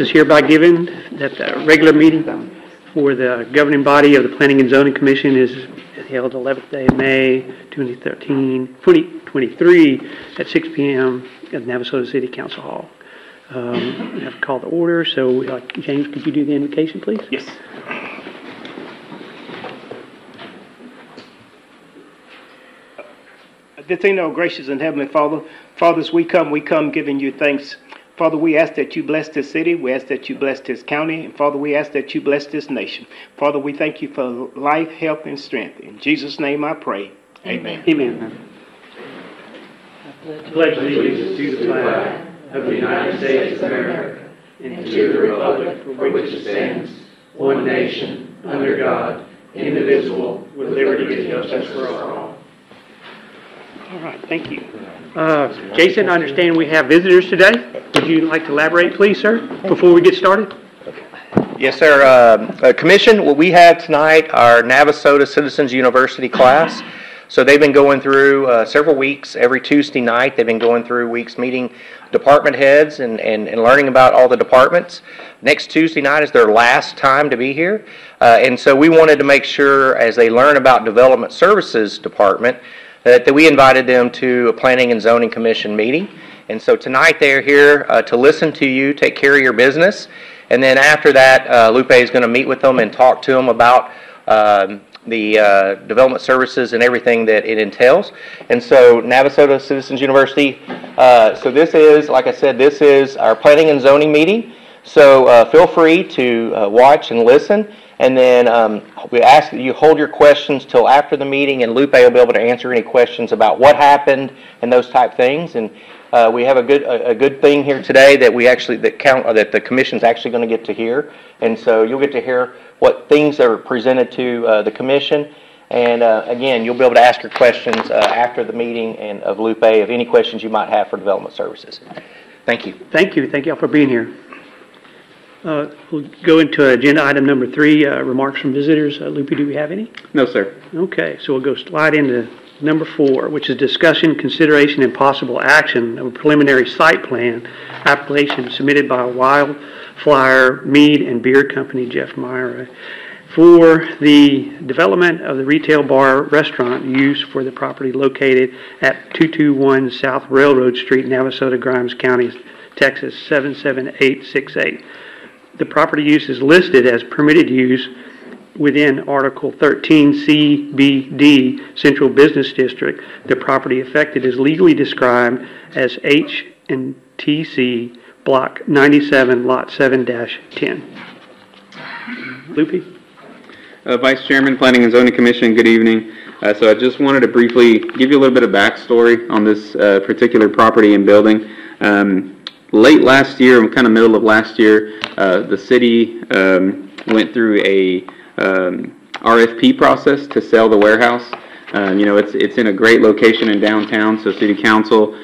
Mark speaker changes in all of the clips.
Speaker 1: notice is hereby given that the regular meeting for the governing body of the Planning and Zoning Commission is held 11th day of May 2023 at 6 p.m. at Navasota City Council Hall. We have to call the order, so James, could you do the invocation, please?
Speaker 2: Yes. Eternal, gracious and heavenly Father, as we come giving you thanks. Father, we ask that you bless this city. We ask that you bless this county. And Father, we ask that you bless this nation. Father, we thank you for life, health, and strength. In Jesus' name I pray. Amen.
Speaker 1: Amen. I pledge allegiance to the flag of the United States of America and to the republic for which it stands, one nation, under God, indivisible, with liberty and justice for all. All right, thank you. Jason, I understand we have visitors today. Would you like to elaborate, please, sir, before we get started?
Speaker 3: Yes, sir. Commission, what we have tonight are Navasota Citizens University class. So they've been going through several weeks. Every Tuesday night, they've been going through weeks meeting department heads and learning about all the departments. Next Tuesday night is their last time to be here. And so we wanted to make sure, as they learn about Development Services Department, that we invited them to a Planning and Zoning Commission meeting. And so tonight they're here to listen to you, take care of your business. And then after that, Lupe is going to meet with them and talk to them about the development services and everything that it entails. And so Navasota Citizens University, so this is, like I said, this is our Planning and Zoning meeting. So feel free to watch and listen. And then we ask that you hold your questions till after the meeting, and Lupe will be able to answer any questions about what happened and those type things. And we have a good thing here today that that the commission's actually going to get to hear. And so you'll get to hear what things are presented to the commission. And again, you'll be able to ask your questions after the meeting and of Lupe of any questions you might have for development services. Thank you.
Speaker 1: Thank you. Thank you all for being here. We'll go into agenda item number 3, remarks from visitors. Lupe, do we have any?
Speaker 4: No, sir.
Speaker 1: Okay, so we'll go slide into number 4, which is discussion, consideration, and possible action of a preliminary site plan application submitted by Wildflower Mead and Beer Company, Jeff Meyer, for the development of the retail bar restaurant use for the property located at 221 South Railroad Street, Navasota, Grimes County, Texas 77868. The property use is listed as permitted use within Article 13 CBD Central Business District. The property affected is legally described as H&TC Block 97, Lot 7-10. Lupe?
Speaker 4: Vice Chairman, Planning and Zoning Commission, good evening. So I just wanted to briefly give you a little bit of backstory on this particular property and building. Late last year, kind of middle of last year, the city went through a RFP process to sell the warehouse. It's in a great location in downtown, so city council,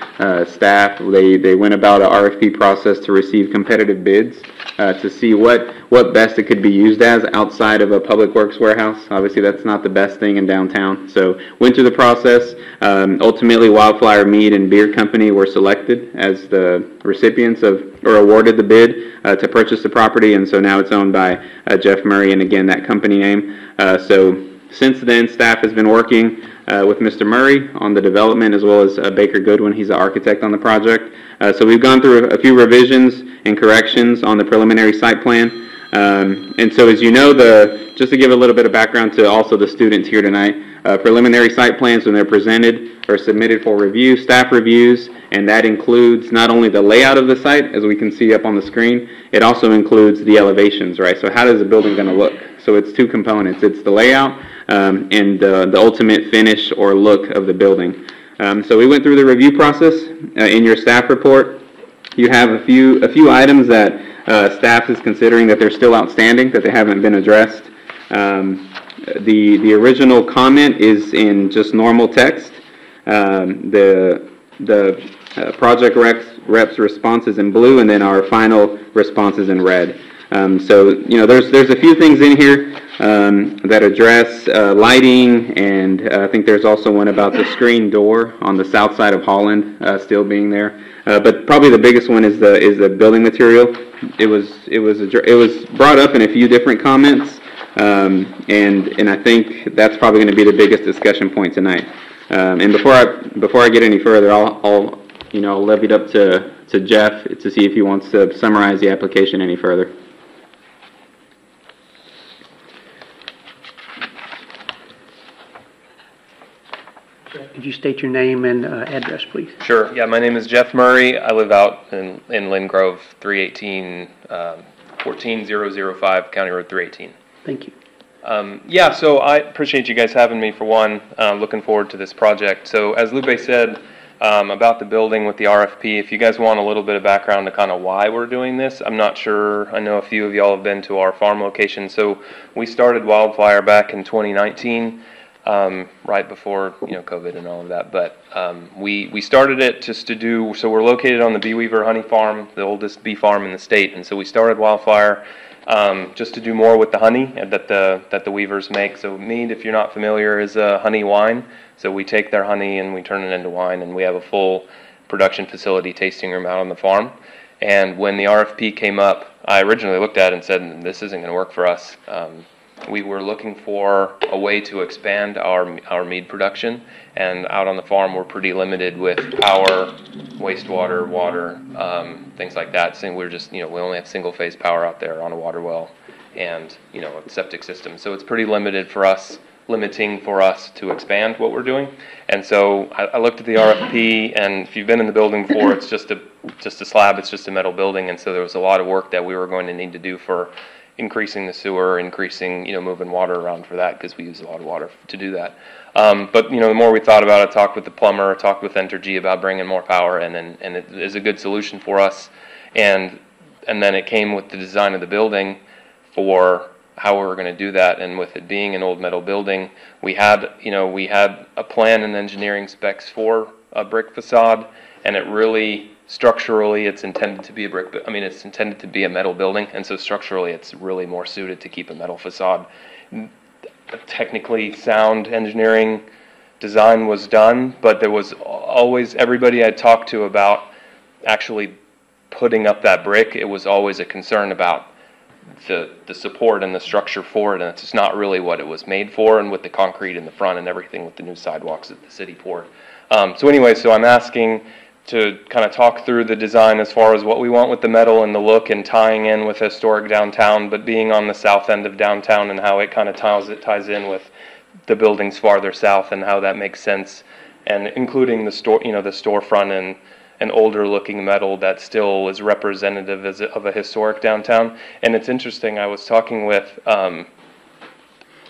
Speaker 4: staff, they went about an RFP process to receive competitive bids to see what best it could be used as outside of a public works warehouse. Obviously, that's not the best thing in downtown. So went through the process. Ultimately, Wildflower Mead and Beer Company were selected as the recipients or awarded the bid to purchase the property, and so now it's owned by Jeff Murray, and again, that company name. So since then, staff has been working with Mr. Murray on the development, as well as Baker Goodwin. He's the architect on the project. So we've gone through a few revisions and corrections on the preliminary site plan. And so, as you know, just to give a little bit of background to also the students here tonight, preliminary site plans, when they're presented, are submitted for review, staff reviews, and that includes not only the layout of the site, as we can see up on the screen, it also includes the elevations, right? So how does the building going to look? So it's two components. It's the layout and the ultimate finish or look of the building. So we went through the review process. In your staff report, you have a few items that staff is considering that they're still outstanding, that they haven't been addressed. The original comment is in just normal text. The project rep's response is in blue, and then our final response is in red. So there's a few things in here that address lighting, and I think there's also one about the screen door on the south side of Holland still being there. But probably the biggest one is the building material. It was brought up in a few different comments, and I think that's probably going to be the biggest discussion point tonight. And before I get any further, I'll levy it up to Jeff to see if he wants to summarize the application any further.
Speaker 1: Could you state your name and address, please?
Speaker 5: Sure. Yeah, my name is Jeff Murray. I live out in Lynn Grove, 318, 14005, County Road 318.
Speaker 1: Thank you.
Speaker 5: Yeah, so I appreciate you guys having me for one. Looking forward to this project. So as Lupe said about the building with the RFP, if you guys want a little bit of background to kind of why we're doing this, I'm not sure. I know a few of y'all have been to our farm location. So we started Wildfire back in 2019. Right before COVID and all of that, but we started it just to do. So we're located on the Bee Weaver Honey Farm, the oldest bee farm in the state, and so we started Wildfire just to do more with the honey that the weavers make. So mead, if you're not familiar, is a honey wine. So we take their honey and we turn it into wine, and we have a full production facility, tasting room out on the farm. And when the RFP came up, I originally looked at it and said, "This isn't going to work for us." We were looking for a way to expand our mead production, and out on the farm we're pretty limited with power, wastewater, water, things like that. So we're just, we only have single phase power out there on a water well and, a septic system. So it's pretty limiting for us to expand what we're doing. And so I looked at the RFP, and if you've been in the building before, it's just a slab, it's just a metal building. And so there was a lot of work that we were going to need to do for increasing the sewer, moving water around for that, because we use a lot of water to do that. But the more we thought about it, talked with the plumber, talked with Entergy about bringing more power, and it is a good solution for us. And then it came with the design of the building for how we were going to do that. And with it being an old metal building, we had a plan and engineering specs for a brick facade, and it really, structurally, it's intended to be it's intended to be a metal building, and so structurally it's really more suited to keep a metal facade. A technically sound engineering design was done, but there was always, everybody I talked to about actually putting up that brick, it was always a concern about the support and the structure for it, and it's just not really what it was made for, and with the concrete in the front and everything with the new sidewalks that the city poured. So I'm asking to kind of talk through the design as far as what we want with the metal and the look, and tying in with historic downtown, but being on the south end of downtown, and how it kind of ties in with the buildings farther south and how that makes sense, and including the storefront and an older looking metal that still is representative of a historic downtown. And it's interesting, I was talking with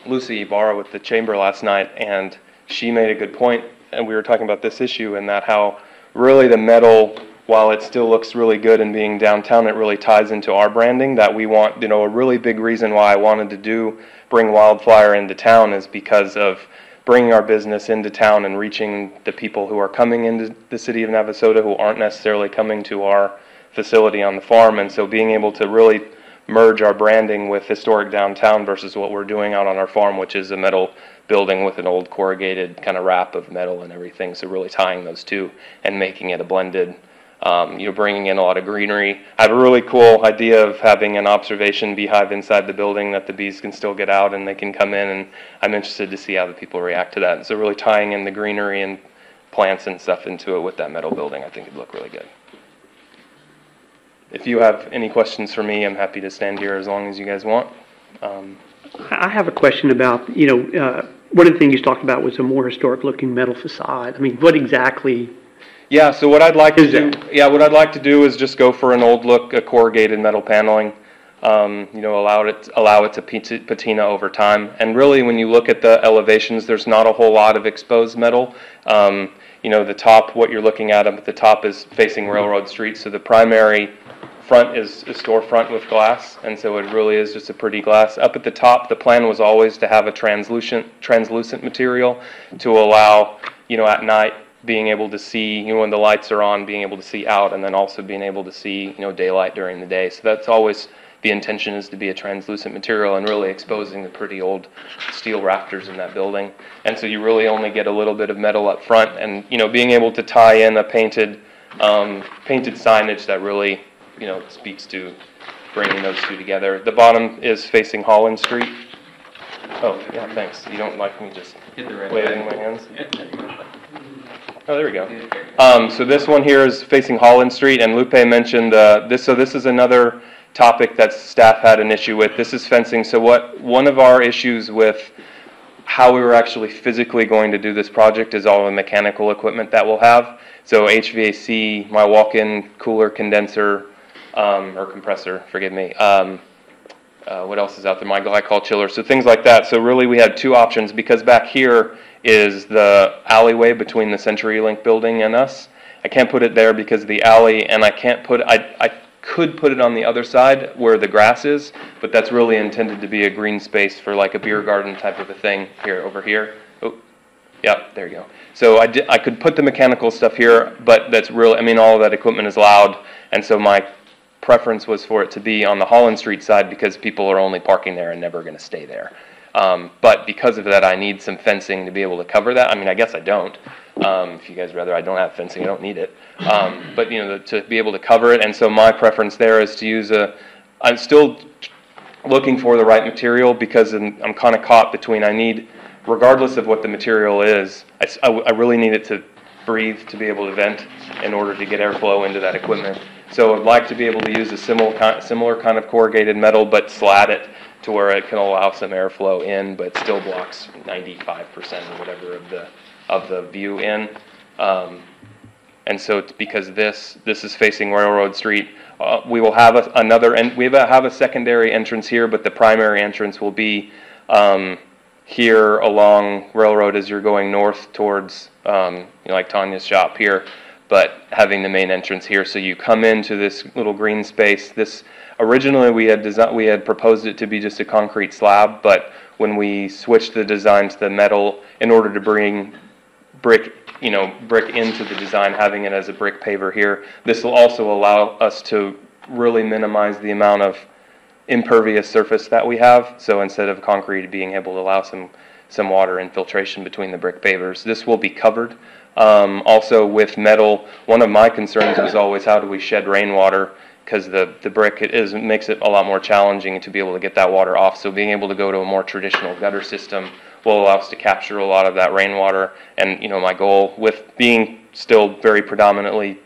Speaker 5: Lucy Ibarra with the chamber last night, and she made a good point, and we were talking about this issue, and that how really the metal, while it still looks really good in being downtown, it really ties into our branding that we want. A really big reason why I wanted to bring Wildfire into town is because of bringing our business into town and reaching the people who are coming into the city of Navasota who aren't necessarily coming to our facility on the farm. And so being able to really merge our branding with historic downtown versus what we're doing out on our farm, which is a metal building with an old corrugated kind of wrap of metal and everything. So really tying those two and making it a blended, bringing in a lot of greenery. I have a really cool idea of having an observation beehive inside the building that the bees can still get out and they can come in, and I'm interested to see how the people react to that. And so really tying in the greenery and plants and stuff into it with that metal building, I think it'd look really good. If you have any questions for me, I'm happy to stand here as long as you guys want.
Speaker 1: I have a question about, one of the things you talked about was a more historic looking metal facade. What exactly?
Speaker 5: Yeah, so what I'd like to do is just go for an old look, a corrugated metal paneling, allow it to patina over time. And really, when you look at the elevations, there's not a whole lot of exposed metal. The top, what you're looking at the top is facing Railroad Street, so the primary front is a storefront with glass, and so it really is just a pretty glass. Up at the top, the plan was always to have a translucent material to allow, at night, being able to see, when the lights are on, being able to see out, and then also being able to see, daylight during the day. So that's always the intention, is to be a translucent material and really exposing the pretty old steel rafters in that building. And so you really only get a little bit of metal up front, and being able to tie in a painted painted signage that really, speaks to bringing those two together. The bottom is facing Holland Street. Oh, yeah, thanks. You don't like me just waving my hands? Oh, there we go. So this one here is facing Holland Street, and Lupe mentioned this. So this is another topic that staff had an issue with. This is fencing. So one of our issues with how we were actually physically going to do this project is all the mechanical equipment that we'll have. So HVAC, my walk-in cooler condenser, or compressor, forgive me. What else is out there? My glycol chiller. So things like that. So really we had two options, because back here is the alleyway between the CenturyLink building and us. I can't put it there because of the alley, and I can't put I could put it on the other side where the grass is, but that's really intended to be a green space for like a beer garden type of a thing here, over here. Oh, yeah, there you go. So I could put the mechanical stuff here, but that's really, I mean, all of that equipment is loud, and so my preference was for it to be on the Holland Street side because people are only parking there and never going to stay there. But because of that, I need some fencing to be able to cover that. I mean, I guess I don't. If you guys rather I don't have fencing, I don't need it. But to be able to cover it, and so my preference there is to use I'm still looking for the right material because I'm kind of caught between regardless of what the material is, I really need it to breathe, to be able to vent in order to get airflow into that equipment. So I'd like to be able to use a similar kind of corrugated metal, but slat it to where it can allow some airflow in, but still blocks 95% or whatever of the view in. And so because this is facing Railroad Street, we will have we have a secondary entrance here, but the primary entrance will be here along Railroad as you're going north towards like Tanya's shop here, but having the main entrance here. So you come into this little green space. This originally we had proposed it to be just a concrete slab, but when we switched the design to the metal in order to bring brick into the design, having it as a brick paver here, this will also allow us to really minimize the amount of impervious surface that we have. So instead of concrete being able to allow some water infiltration between the brick pavers, this will be covered. Also with metal, one of my concerns was always how do we shed rainwater, because the brick makes it a lot more challenging to be able to get that water off. So being able to go to a more traditional gutter system will allow us to capture a lot of that rainwater. And my goal with being still very predominantly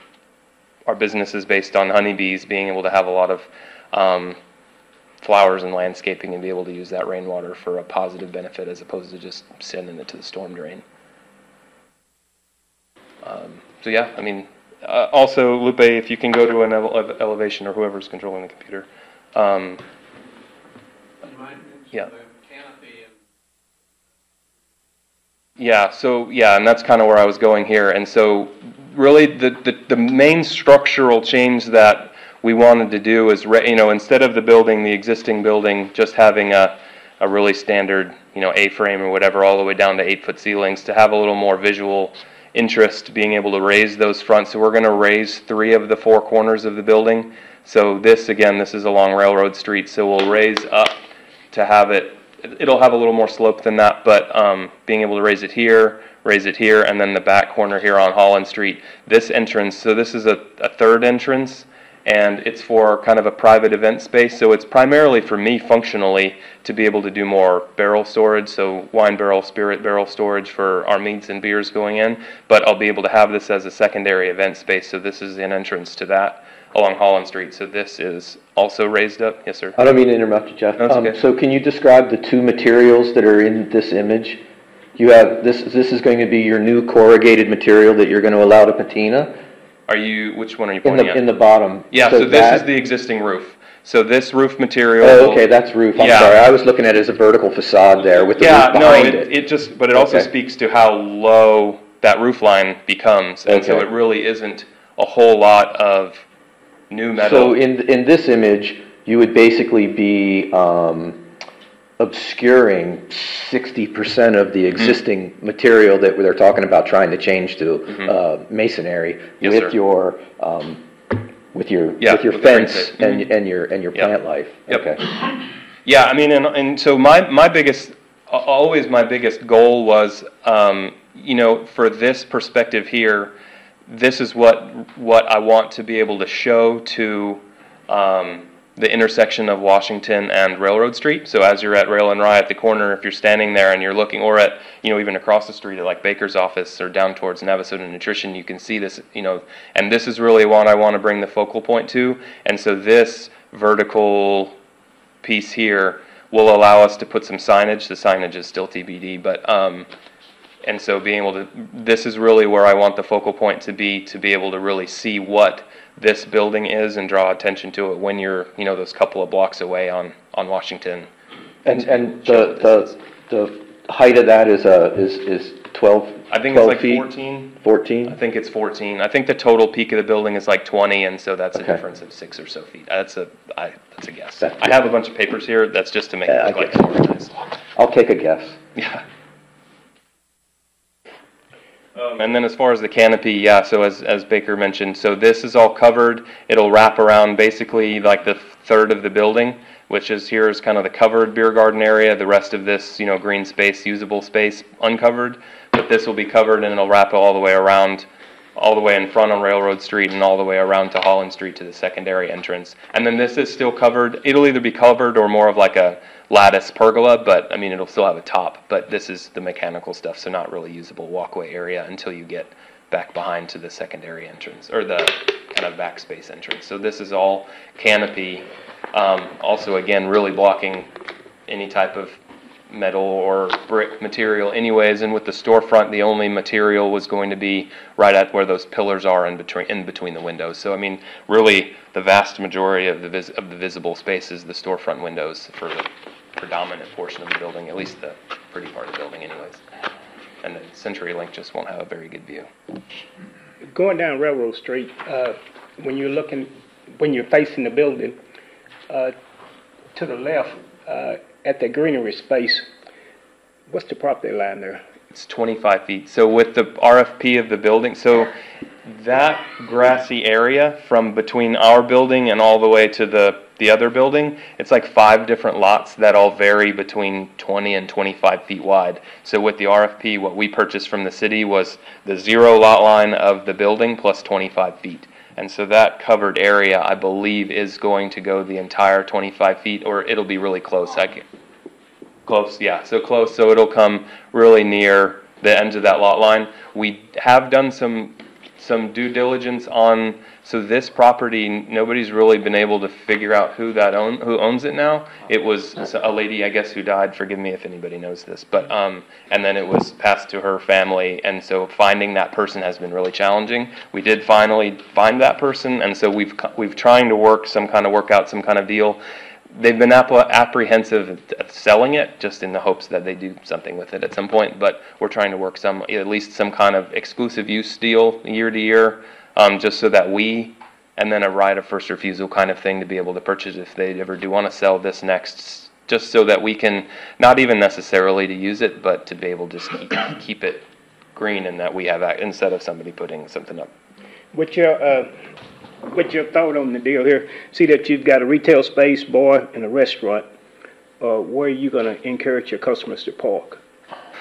Speaker 5: our business is based on honeybees, being able to have a lot of flowers and landscaping and be able to use that rainwater for a positive benefit as opposed to just sending it to the storm drain. So yeah, I mean, also Lupe, if you can go to an elevation, or whoever's controlling the computer. Yeah. Yeah, so yeah, and that's kind of where I was going here. And so really the main structural change that we wanted to do is, instead of the existing building, just having a really standard, A-frame or whatever, all the way down to 8-foot ceilings, to have a little more visual interest, being able to raise those fronts. So we're going to raise 3 of the 4 corners of the building. So this is along Railroad Street. So we'll raise up to have it'll have a little more slope than that, but being able to raise it here, and then the back corner here on Holland Street. This entrance, so this is a 3rd entrance, and it's for kind of a private event space. So it's primarily for me functionally to be able to do more barrel storage, so wine barrel, spirit barrel storage for our meats and beers going in, but I'll be able to have this as a secondary event space. So this is an entrance to that along Holland Street. So this is also raised up. Yes, sir.
Speaker 6: I don't mean to interrupt you, Jeff.
Speaker 5: No, it's okay.
Speaker 6: So can you describe the 2 materials that are in this image? You have this is going to be your new corrugated material that you're going to allow to patina?
Speaker 5: Which one are you pointing at?
Speaker 6: In the bottom.
Speaker 5: Yeah, so this is the existing roof. So this roof material.
Speaker 6: Oh, okay, that's roof. I'm sorry. I was looking at it as a vertical facade there with the roof behind it.
Speaker 5: But it also speaks to how low that roof line becomes. And so it really isn't a whole lot of new metal.
Speaker 6: So in this image, you would basically be obscuring 60% of the existing material that they're talking about trying to change to masonry with your fence and your plant life.
Speaker 5: Yep.
Speaker 6: Okay.
Speaker 5: Yeah, I mean, and so my biggest goal was, for this perspective here, this is what I want to be able to show to the intersection of Washington and Railroad Street. So as you're at Rail and Rye at the corner, if you're standing there and you're looking, or at, even across the street at like Baker's office or down towards Navasota Nutrition, you can see this, and this is really what I want to bring the focal point to. And so this vertical piece here will allow us to put some signage. The signage is still TBD, but, and so being able to, this is really where I want the focal point to be able to really see what this building is and draw attention to it when you're, those couple of blocks away on Washington.
Speaker 6: And the height of that is 12.
Speaker 5: I think
Speaker 6: 12
Speaker 5: it's like
Speaker 6: feet?
Speaker 5: 14.
Speaker 6: 14.
Speaker 5: I think it's 14. I think the total peak of the building is like 20, and so that's a
Speaker 6: Okay.
Speaker 5: difference of 6 or so feet. That's a guess.
Speaker 6: That's
Speaker 5: I have a bunch of papers here. That's just to make
Speaker 6: Yeah,
Speaker 5: it look
Speaker 6: I
Speaker 5: like
Speaker 6: get
Speaker 5: it's organized.
Speaker 6: I'll take a guess.
Speaker 5: Yeah. And then as far as the canopy, so as Baker mentioned, so this is all covered. It'll wrap around basically like the third of the building, which is here is kind of the covered beer garden area. The rest of this, green space, usable space, uncovered. But this will be covered, and it'll wrap all the way around, all the way in front on Railroad Street and all the way around to Holland Street to the secondary entrance. And then this is still covered. It'll either be covered or more of like a lattice pergola, but it'll still have a top. But this is the mechanical stuff, so not really usable walkway area until you get back behind to the secondary entrance, or the kind of backspace entrance. So this is all canopy. Also, again, really blocking any type of metal or brick material anyways, and with the storefront, the only material was going to be right at where those pillars are in between the windows. So really the vast majority of the visible space is the storefront windows for the predominant portion of the building, at least the pretty part of the building anyways. And the CenturyLink just won't have a very good view.
Speaker 2: Going down Railroad Street, when you're facing the building, to the left, at the greenery space, what's the property line there?
Speaker 5: It's 25 feet. So with the RFP of the building, so that grassy area from between our building and all the way to the other building, it's like 5 different lots that all vary between 20 and 25 feet wide. So with the RFP, what we purchased from the city was the 0 lot line of the building plus 25 feet. And so that covered area, I believe, is going to go the entire 25 feet, or it'll be really close. Close, yeah, so close. So it'll come really near the ends of that lot line. We have done some due diligence on, so this property, nobody's really been able to figure out who owns it now. It was a lady, I guess, who died. Forgive me if anybody knows this, but and then it was passed to her family, and so finding that person has been really challenging. We did finally find that person, and so we've trying to work out some kind of deal. They've been apprehensive at selling it, just in the hopes that they do something with it at some point. But we're trying to work at least some kind of exclusive use deal year to year, just so that and then a right of first refusal kind of thing to be able to purchase if they ever do want to sell this next, just so that we can, not even necessarily to use it, but to be able to just keep it green, and that we have instead of somebody putting something up.
Speaker 2: What's your thought on the deal here? See that you've got a retail space, bar, and a restaurant. Where are you going to encourage your customers to park?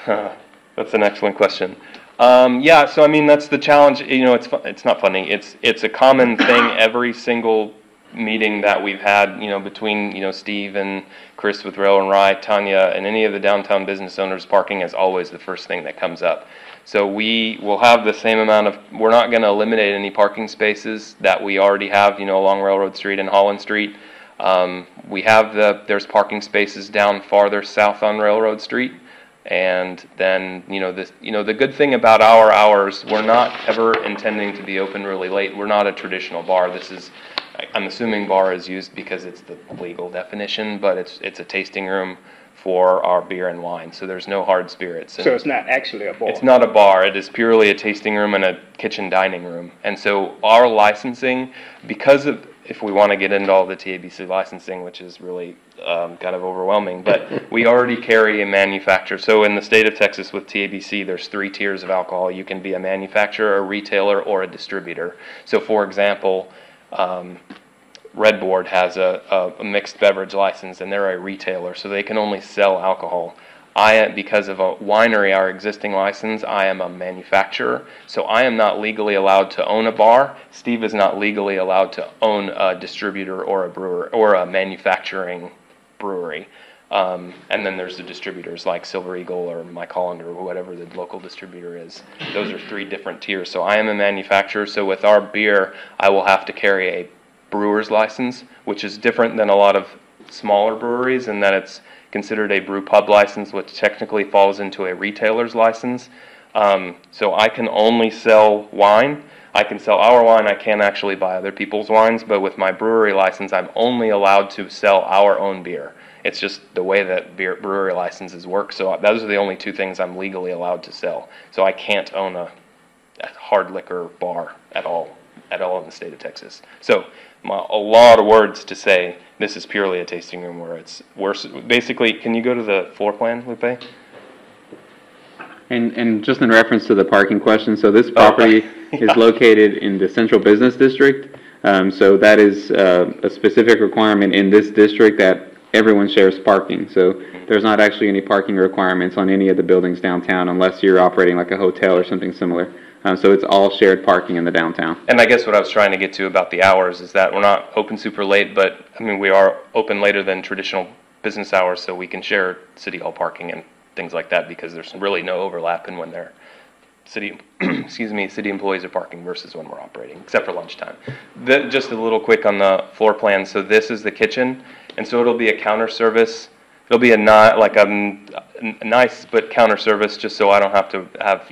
Speaker 5: That's an excellent question. Yeah, so that's the challenge. It's not funny. It's a common thing every single meeting that we've had, between, Steve and Chris with Rail and Rye, Tanya, and any of the downtown business owners. Parking is always the first thing that comes up. So we will have the same amount we're not going to eliminate any parking spaces that we already have, along Railroad Street and Holland Street. We have there's parking spaces down farther south on Railroad Street. And then, the good thing about our hours, we're not ever intending to be open really late. We're not a traditional bar. I'm assuming bar is used because it's the legal definition, but it's a tasting room for our beer and wine, so there's no hard spirits.
Speaker 2: So it's not actually a bar?
Speaker 5: It's not a bar. It is purely a tasting room and a kitchen dining room. And so our licensing, because of, if we want to get into all the TABC licensing, which is really kind of overwhelming, but we already carry a manufacturer. So in the state of Texas with TABC, there's 3 tiers of alcohol. You can be a manufacturer, a retailer, or a distributor. So for example, Red Board has a mixed beverage license, and they're a retailer, so they can only sell alcohol. because of a winery, our existing license, I am a manufacturer, so I am not legally allowed to own a bar. Steve is not legally allowed to own a distributor or a brewer or a manufacturing brewery. And then there's the distributors like Silver Eagle or Mike Holland or whatever the local distributor is. Those are 3 different tiers. So I am a manufacturer, so with our beer, I will have to carry a brewer's license, which is different than a lot of smaller breweries in that it's considered a brew pub license, which technically falls into a retailer's license. So I can only sell wine. I can sell our wine. I can't actually buy other people's wines, but with my brewery license, I'm only allowed to sell our own beer. It's just the way that brewery licenses work. So those are the only 2 things I'm legally allowed to sell. So I can't own a hard liquor bar at all in the state of Texas. So a lot of words to say this is purely a tasting room where we're basically, can you go to the floor plan, Lupe?
Speaker 4: And just in reference to the parking question, so this property is located in the Central Business District. So that is a specific requirement in this district that everyone shares parking. So there's not actually any parking requirements on any of the buildings downtown unless you're operating like a hotel or something similar. So it's all shared parking in the downtown.
Speaker 5: And I guess what I was trying to get to about the hours is that we're not open super late, but I mean, we are open later than traditional business hours, so we can share city hall parking and things like that because there's really no overlap in when they're city employees are parking versus when we're operating, except for lunchtime. Just a little quick on the floor plan. So this is the kitchen, and so it'll be a counter service. It'll be a nice but counter service, just so I don't have to have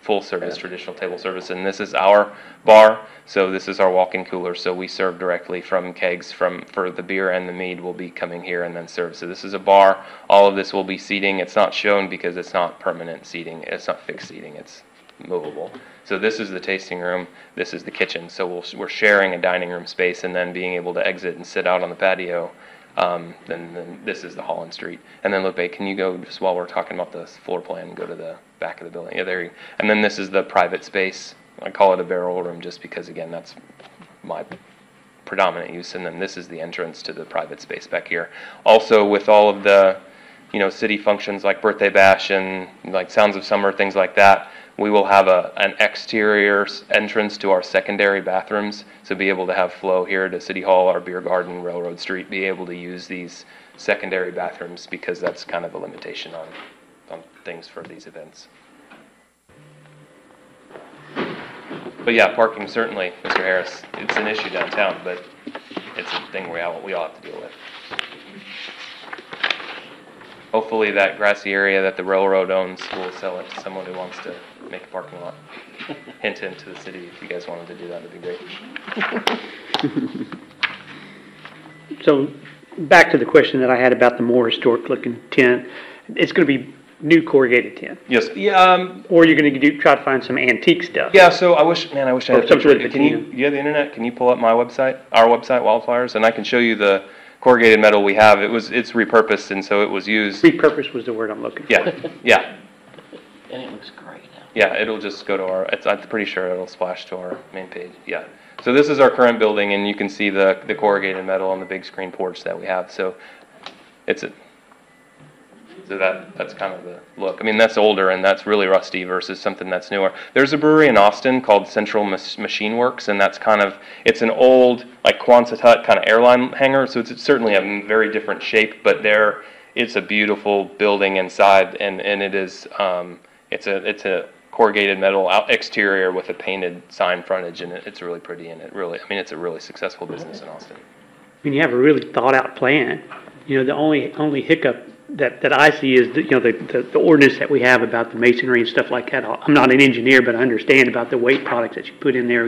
Speaker 5: full service traditional table service. And this is our bar, so this is our walk-in cooler. So we serve directly from kegs for the beer and the mead will be coming here and then served. So this is a bar. All of this will be seating. It's not shown because it's not permanent seating. It's not fixed seating. It's movable. So this is the tasting room. This is the kitchen. So we're sharing a dining room space and then being able to exit and sit out on the patio. Then this is the Holland Street. And then Lupe, can you go, just while we're talking about the floor plan, go to the back of the building? Yeah, there you go. And then this is the private space. I call it a barrel room just because, again, that's my predominant use. And then this is the entrance to the private space back here. Also, with all of the, city functions like Birthday Bash and like Sounds of Summer, things like that, we will have an exterior entrance to our secondary bathrooms, so be able to have flow here to City Hall, our beer garden, Railroad Street, be able to use these secondary bathrooms because that's kind of a limitation on things for these events. But yeah, parking certainly, Mr. Harris, it's an issue downtown, but it's a thing we all have to deal with. Hopefully that grassy area that the railroad owns will sell it to someone who wants to make a parking lot. Hint to the city, if you guys wanted to do that, it'd be great.
Speaker 1: So back to the question that I had about the more historic looking tent. It's going to be new corrugated tent.
Speaker 5: Yes. Yeah.
Speaker 1: Or you're going to try to find some antique stuff.
Speaker 5: Yeah. So I wish I had a picture.
Speaker 1: With
Speaker 5: Can you have the internet? Can you pull up our website, Wildflowers, and I can show you the corrugated metal we have. It's repurposed, and so it was used.
Speaker 1: Repurposed was the word I'm looking for.
Speaker 5: Yeah.
Speaker 7: And it looks great now.
Speaker 5: Yeah, it'll just go to I'm pretty sure it'll splash to our main page. Yeah. So this is our current building, and you can see the corrugated metal on the big screen porch that we have. So that's kind of the look. I mean, that's older and that's really rusty versus something that's newer. There's a brewery in Austin called Central Machine Works, and that's it's an old, like Quonset hut kind of airline hangar, so it's certainly a very different shape, but it's a beautiful building inside, and it is, it's a corrugated metal exterior with a painted sign frontage, and it's really pretty, and it's a really successful business in Austin.
Speaker 1: I mean, you have a really thought out plan. The only hiccup that I see is the ordinance that we have about the masonry and stuff like that. I'm not an engineer, but I understand about the weight products that you put in there,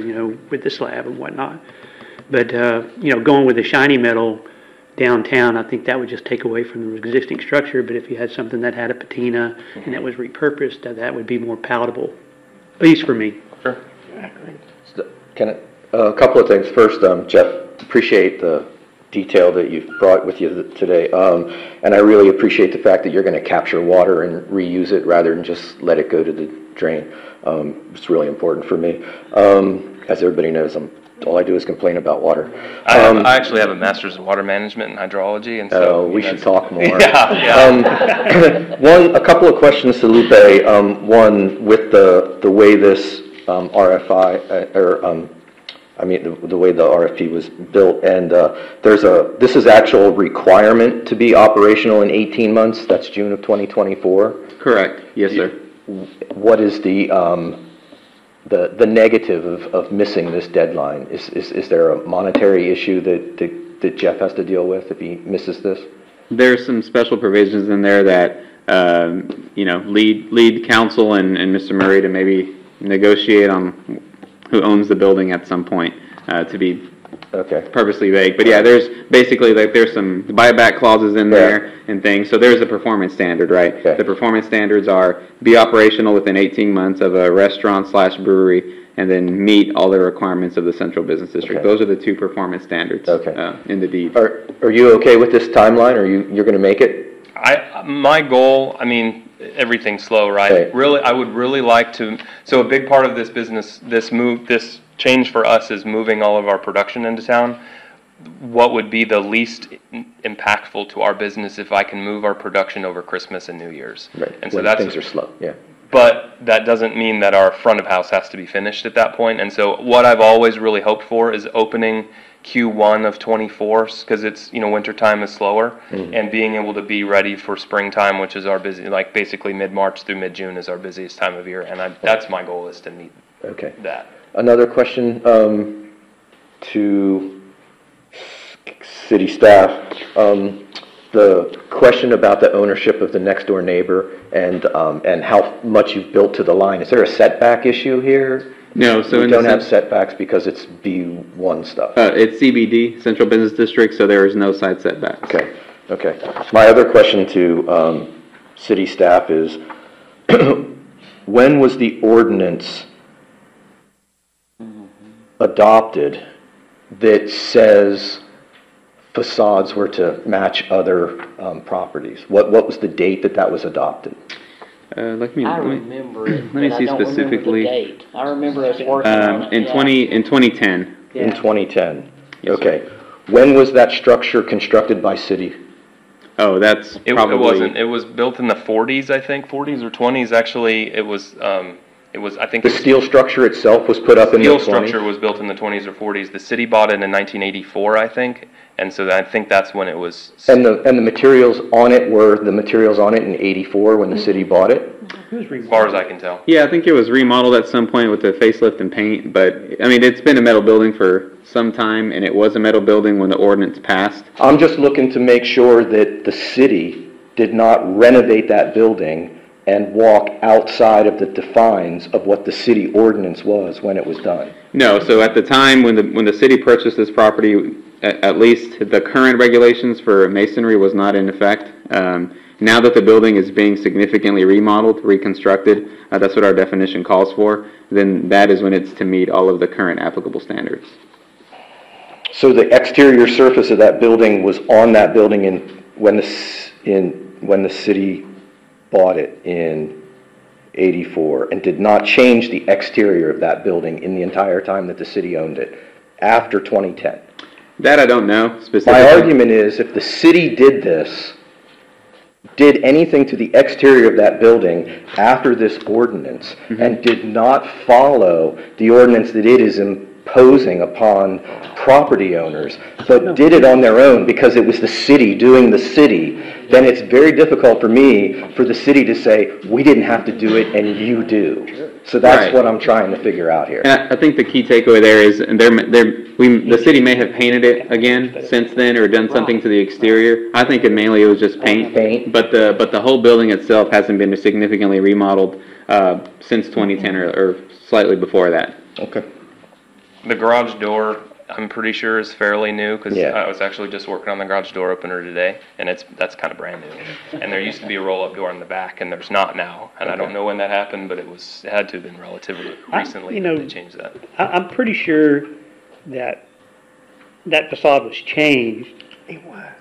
Speaker 1: with the slab and whatnot. But going with the shiny metal downtown, I think that would just take away from the existing structure. But if you had something that had a patina and that was repurposed, that would be more palatable, at least for me.
Speaker 5: Sure.
Speaker 6: A couple of things. First, Jeff, appreciate the detail that you've brought with you today, and I really appreciate the fact that you're going to capture water and reuse it rather than just let it go to the drain. It's really important for me. As everybody knows, I'm All I do is complain about water.
Speaker 5: I actually have a master's in water management and hydrology, and so.
Speaker 6: We should talk more.
Speaker 5: Yeah.
Speaker 6: A couple of questions to Lupe. One, with the way this RFI, the way the RFP was built, and this is actual requirement to be operational in 18 months. That's June of 2024.
Speaker 4: Correct. Yes, sir.
Speaker 6: What is the negative of missing this deadline? Is there a monetary issue that Jeff has to deal with if he misses this?
Speaker 4: There's some special provisions in there that, lead counsel and Mr. Murray to maybe negotiate on who owns the building at some point, to be purposely vague. But yeah, there's basically there's some buyback clauses in there and things. So there's a performance standard, right?
Speaker 6: Okay.
Speaker 4: The performance standards are be operational within 18 months of a restaurant/brewery and then meet all the requirements of the central business district.
Speaker 6: Okay.
Speaker 4: Those are the two performance standards in the deed.
Speaker 6: Are you okay with this timeline? Or you're going to make it?
Speaker 5: My goal, everything's slow, right?
Speaker 6: Right.
Speaker 5: Really, I would really like to. So a big part of this business, this change for us is moving all of our production into town. What would be the least impactful to our business if I can move our production over Christmas and New Year's?
Speaker 6: Right.
Speaker 5: And so
Speaker 6: when things are slow. Yeah.
Speaker 5: But that doesn't mean that our front of house has to be finished at that point. And so what I've always really hoped for is opening Q1 of 24, because it's, winter time is slower, and being able to be ready for springtime, which is our busy, like basically mid-March through mid-June is our busiest time of year. And that's my goal, is to meet that.
Speaker 6: Another question to city staff. The question about the ownership of the next door neighbor and how much you've built to the line. Is there a setback issue here?
Speaker 4: No, so
Speaker 6: we don't have setbacks because it's B1 stuff.
Speaker 4: It's CBD, Central Business District, so there is no side setbacks.
Speaker 6: Okay. My other question to city staff is, when was the ordinance adopted that says facades were to match other properties? What was the date that was adopted?
Speaker 7: I remember it,
Speaker 4: let me
Speaker 7: but
Speaker 4: see
Speaker 7: I don't
Speaker 4: specifically.
Speaker 7: remember the date. I remember us working on it.
Speaker 4: In 2010.
Speaker 6: In 2010.
Speaker 4: Yes,
Speaker 6: okay. Sir. When was that structure constructed by city?
Speaker 4: Oh, that's probably...
Speaker 5: It wasn't. It was built in the 40s, I think. 40s or 20s, actually. It was, I think...
Speaker 6: The steel structure itself was put up in the 20s?
Speaker 5: The steel structure was built in the 20s or 40s. The city bought it in 1984, I think. And so I think that's when it was...
Speaker 6: And the materials on it were the materials on it in 84 when the city bought it?
Speaker 5: As far as I can tell.
Speaker 4: Yeah, I think it was remodeled at some point with the facelift and paint. But, it's been a metal building for some time, and it was a metal building when the ordinance passed.
Speaker 6: I'm just looking to make sure that the city did not renovate that building and walk outside of the defines of what the city ordinance was when it was done.
Speaker 4: No, so at the time when the city purchased this property, at least the current regulations for masonry was not in effect. Now that the building is being significantly remodeled, reconstructed, that's what our definition calls for, then that is when it's to meet all of the current applicable standards.
Speaker 6: So the exterior surface of that building was on that building when the city bought it in 84 and did not change the exterior of that building in the entire time that the city owned it after 2010.
Speaker 4: That I don't know specifically.
Speaker 6: My argument is if the city did anything to the exterior of that building after this ordinance and did not follow the ordinance that it is imposing upon property owners, but did it on their own because it was the city doing the city, then it's very difficult for me for the city to say, we didn't have to do it and you do. So that's what I'm trying to figure out here.
Speaker 4: And I think the key takeaway there is, and the city may have painted it again since then or done something to the exterior. I think mainly it was just paint. But the whole building itself hasn't been significantly remodeled since 2010 or slightly before that.
Speaker 6: Okay.
Speaker 5: The garage door, I'm pretty sure, is fairly new because I was actually just working on the garage door opener today, and that's kind of brand new. And there used to be a roll-up door in the back, and there's not now. And I don't know when that happened, but it had to have been relatively recently that they changed that.
Speaker 1: I'm pretty sure that facade was changed. It was.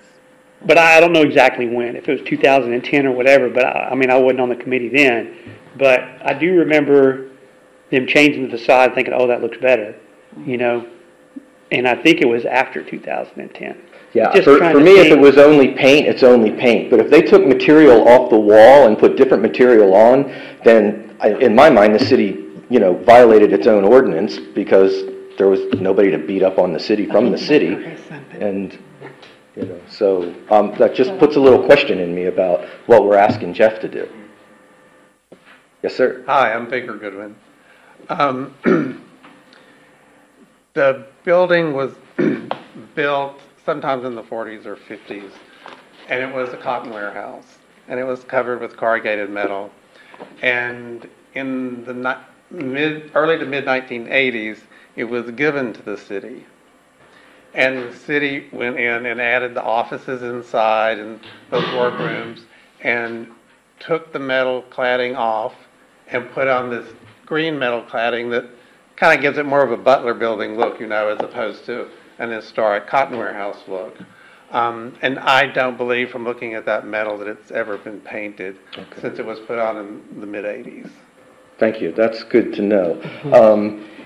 Speaker 1: But I don't know exactly when, if it was 2010 or whatever, but I wasn't on the committee then. But I do remember them changing the facade thinking, oh, that looks better, And I think it was after 2010.
Speaker 6: Yeah,
Speaker 1: Just
Speaker 6: for
Speaker 1: trying to
Speaker 6: me, if it
Speaker 1: think.
Speaker 6: was only paint, it's only paint. But if they took material off the wall and put different material on, then in my mind, the city, violated its own ordinance because there was nobody to beat up on the city from the city. And, so that just puts a little question in me about what we're asking Jeff to do. Yes, sir.
Speaker 8: Hi, I'm Baker Goodwin. The building was built sometimes in the 40s or 50s, and it was a cotton warehouse, and it was covered with corrugated metal. And in the early to mid 1980s, it was given to the city. And the city went in and added the offices inside and those workrooms and took the metal cladding off and put on this green metal cladding that kind of gives it more of a Butler building look, as opposed to an historic cotton warehouse look. And I don't believe from looking at that metal that it's ever been painted since it was put on in the mid-80s.
Speaker 6: Thank you. That's good to know.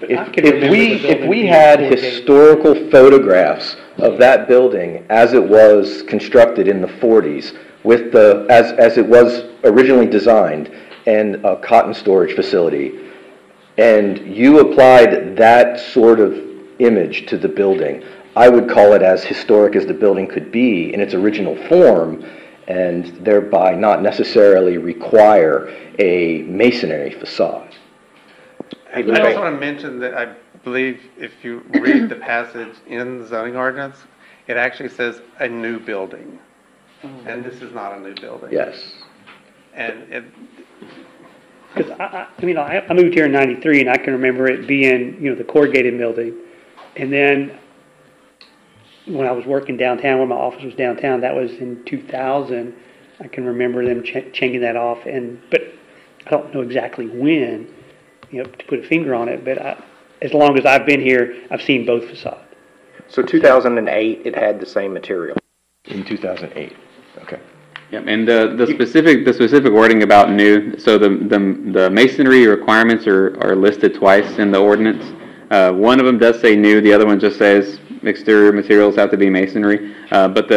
Speaker 6: If we had historical photographs of that building as it was constructed in the 40s, with as it was originally designed, and a cotton storage facility, and you applied that sort of image to the building, I would call it as historic as the building could be in its original form, and thereby not necessarily require a masonry facade.
Speaker 8: I also want to mention that I believe if you read the passage in the zoning ordinance, it actually says a new building. And this is not a new building.
Speaker 6: Yes.
Speaker 8: And
Speaker 1: Because I moved here in '93, and I can remember it being, the corrugated building. And then when I was working downtown, when my office was downtown, that was in 2000. I can remember them changing that off, but I don't know exactly when, to put a finger on it. But as long as I've been here, I've seen both facades.
Speaker 3: So 2008, it had the same material.
Speaker 6: In 2008. Okay.
Speaker 4: Yep, and the specific wording about new, so the masonry requirements are listed twice in the ordinance. One of them does say new, the other one just says exterior materials have to be masonry. But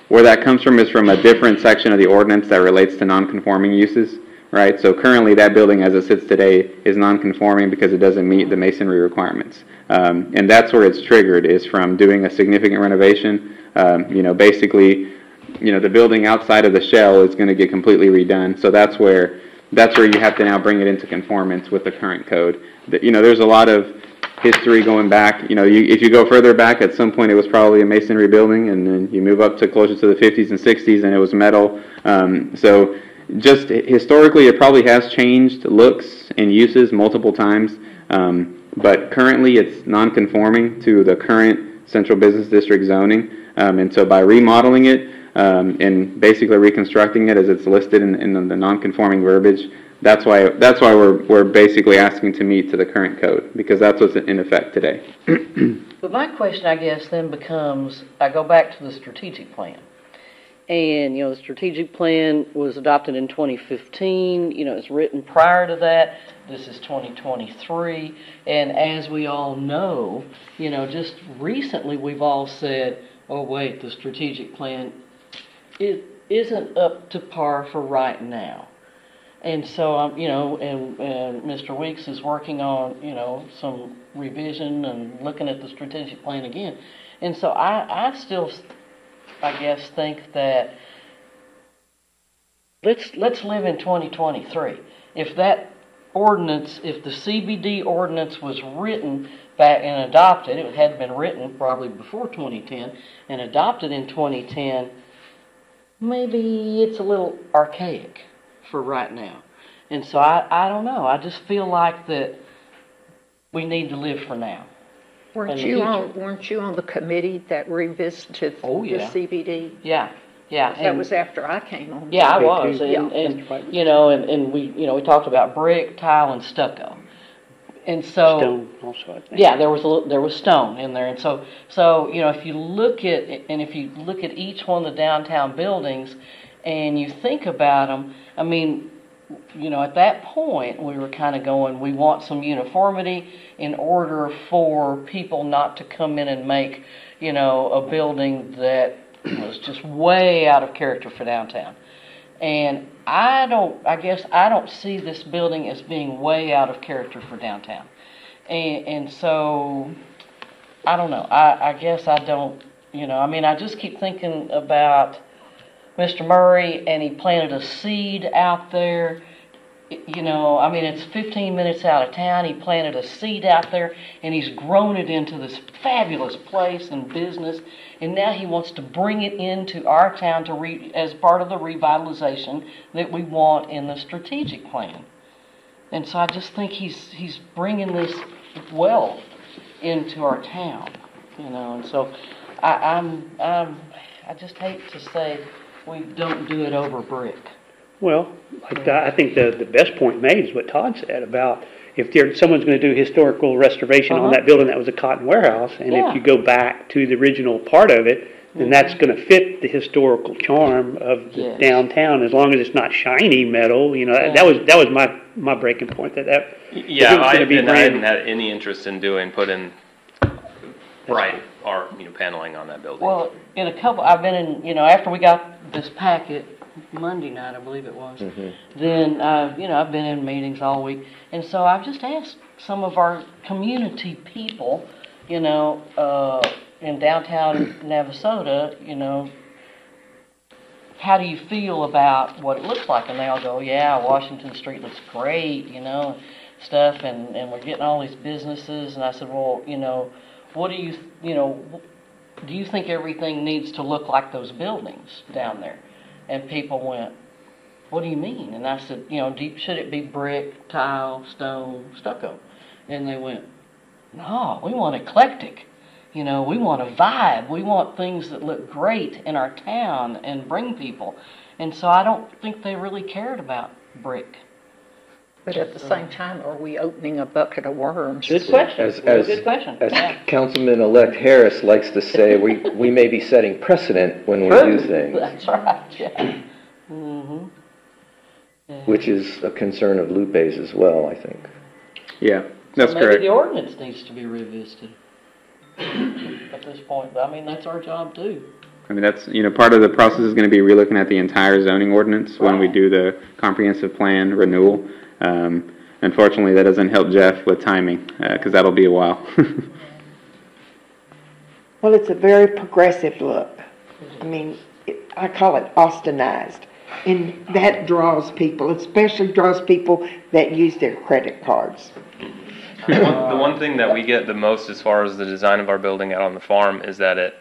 Speaker 4: where that comes from is from a different section of the ordinance that relates to non-conforming uses, right? So currently that building as it sits today is non-conforming because it doesn't meet the masonry requirements. And that's where it's triggered, is from doing a significant renovation. Basically, the building outside of the shell is going to get completely redone. So that's where you have to now bring it into conformance with the current code. There's a lot of history going back. If you go further back, at some point it was probably a masonry building, and then you move up to closer to the 50s and 60s, and it was metal. So just historically, it probably has changed looks and uses multiple times. But currently, it's non-conforming to the current Central Business District zoning. And so by remodeling it, and basically reconstructing it as it's listed in the non-conforming verbiage, that's why we're basically asking to meet to the current code, because that's what's in effect today.
Speaker 7: But my question, I guess, then becomes, I go back to the strategic plan. And, the strategic plan was adopted in 2015. It's written prior to that. This is 2023. And as we all know, just recently we've all said, oh, wait, the strategic plan isn't up to par for right now. And so, and Mr. Weeks is working on, some revision and looking at the strategic plan again. And so I still, I guess, think that let's live in 2023. If that ordinance, if the CBD ordinance was written back and adopted, it had been written probably before 2010 and adopted in 2010, maybe it's a little archaic for right now. And so I don't know. I just feel like that we need to live for now.
Speaker 9: Weren't you on the committee that revisited the CBD?
Speaker 7: Yeah.
Speaker 9: That was after I came on.
Speaker 7: Yeah, I was. And we talked about brick, tile, and stucco. And so
Speaker 1: Stone also, I think.
Speaker 7: Yeah, there was stone in there, and so if you look at each one of the downtown buildings, and you think about them, at that point, we were kind of going, we want some uniformity in order for people not to come in and make, a building that was just way out of character for downtown. And I don't see this building as being way out of character for downtown. And so, I don't know. I guess I don't, I just keep thinking about Mr. Murray, and he planted a seed out there. It's 15 minutes out of town. He planted a seed out there, and he's grown it into this fabulous place and business. And now he wants to bring it into our town as part of the revitalization that we want in the strategic plan. And so I just think he's bringing this wealth into our town, And so I just hate to say we don't do it over brick.
Speaker 1: Well, I think the best point made is what Todd said about if someone's going to do historical restoration on that building that was a cotton warehouse, and if you go back to the original part of it, then that's going to fit the historical charm of the downtown, as long as it's not shiny metal. That was my breaking point. That
Speaker 5: I hadn't had any interest in putting bright or paneling on that building.
Speaker 7: Well, I've been in, after we got this packet Monday night, I believe it was. Then, I've been in meetings all week, and so I've just asked some of our community people, in downtown Navasota, how do you feel about what it looks like? And they all go, yeah, Washington Street looks great, stuff, and we're getting all these businesses. And I said, well, what do you, do you think everything needs to look like those buildings down there? And people went, what do you mean? And I said, should it be brick, tile, stone, stucco? And they went, no, we want eclectic. We want a vibe. We want things that look great in our town and bring people. And so I don't think they really cared about brick.
Speaker 9: But at the same time, are we opening a bucket of worms?
Speaker 7: Good question. Good question.
Speaker 6: As Councilman-elect Harris likes to say, we may be setting precedent when we do things.
Speaker 7: That's right, yeah. Mm-hmm.
Speaker 6: Yeah. Which is a concern of Lupe's as well, I think.
Speaker 4: Yeah, that's correct.
Speaker 7: Maybe the ordinance needs to be revisited at this point. But, that's our job too.
Speaker 4: That's, part of the process is going to be relooking at the entire zoning ordinance when we do the comprehensive plan renewal. Unfortunately, that doesn't help Jeff with timing, because that'll be a while.
Speaker 10: Well, it's a very progressive look. I call it Austinized. And that draws people, especially draws people that use their credit cards.
Speaker 5: The one thing that we get the most as far as the design of our building out on the farm is that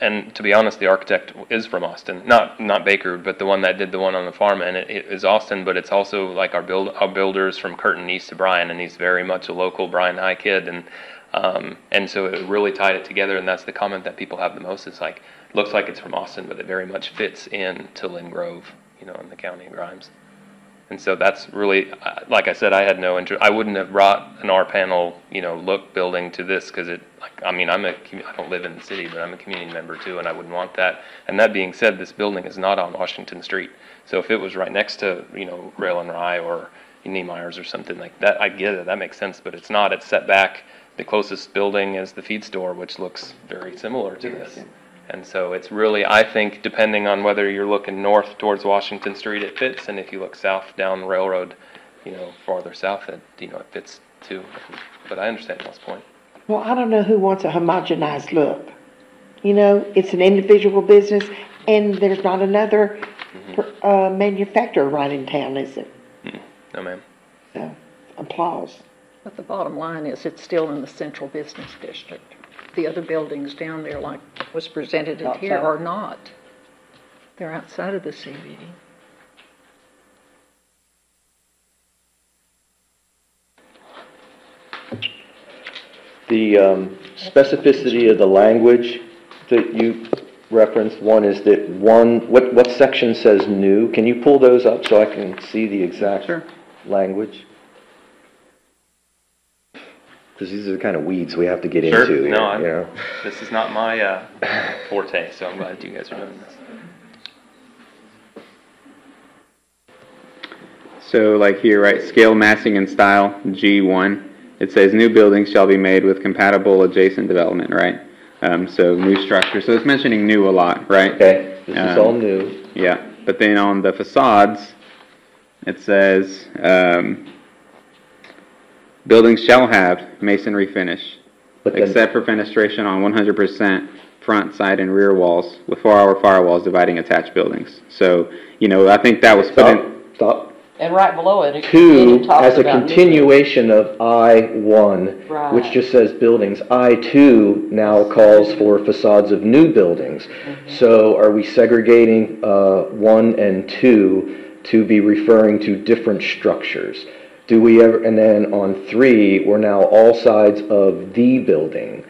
Speaker 5: and to be honest, the architect is from Austin, not Baker, but the one that did the one on the farm, and it is Austin, but it's also like our builders from Curtin East to Bryan, and he's very much a local Bryan High kid, and so it really tied it together, and that's the comment that people have the most is like, looks like it's from Austin, but it very much fits in to Lynn Grove, in the county of Grimes. And so that's really, like I said, I had no interest. I wouldn't have brought an R-panel, look building to this because I don't live in the city, but I'm a community member too, and I wouldn't want that. And that being said, this building is not on Washington Street. So if it was right next to, Rail and Rye or Niemeyer's or something like that, I get it. That makes sense, but it's not. It's set back. The closest building is the feed store, which looks very similar to this. And so it's really, I think, depending on whether you're looking north towards Washington Street, it fits, and if you look south down the railroad, farther south, it fits too. But I understand Mel's point.
Speaker 10: Well, I don't know who wants a homogenized look. It's an individual business, and there's not another manufacturer right in town, is it?
Speaker 5: No, ma'am.
Speaker 10: So, applause.
Speaker 9: But the bottom line is it's still in the central business district. The other buildings down there, like was presented here, are not. They're outside of the CBD.
Speaker 6: The specificity of the language that you referenced, one is that what section says new? Can you pull those up so I can see the exact language? Because these are the kind of weeds we have to get into.
Speaker 5: No, this is not my forte, so I'm glad you guys are doing this.
Speaker 4: So like here, right, scale, massing, and style, G1, it says new buildings shall be made with compatible adjacent development, right? So new structure, so it's mentioning new a lot, right?
Speaker 6: Okay, this is all new.
Speaker 4: Yeah, but then on the facades, it says, buildings shall have masonry finish,
Speaker 6: But then-
Speaker 4: except for fenestration on 100% front, side, and rear walls with 4-hour firewalls dividing attached buildings. So, I think that was put in.
Speaker 6: Stop.
Speaker 7: And right below it, it
Speaker 6: Two,
Speaker 7: talks
Speaker 6: as a
Speaker 7: about new
Speaker 6: continuation of I-1,
Speaker 7: Right.
Speaker 6: which just says buildings, I-2 now calls for facades of new buildings. So are we segregating 1 and 2 to be referring to different structures? Do we ever, and then on 3, we're now all sides of the building.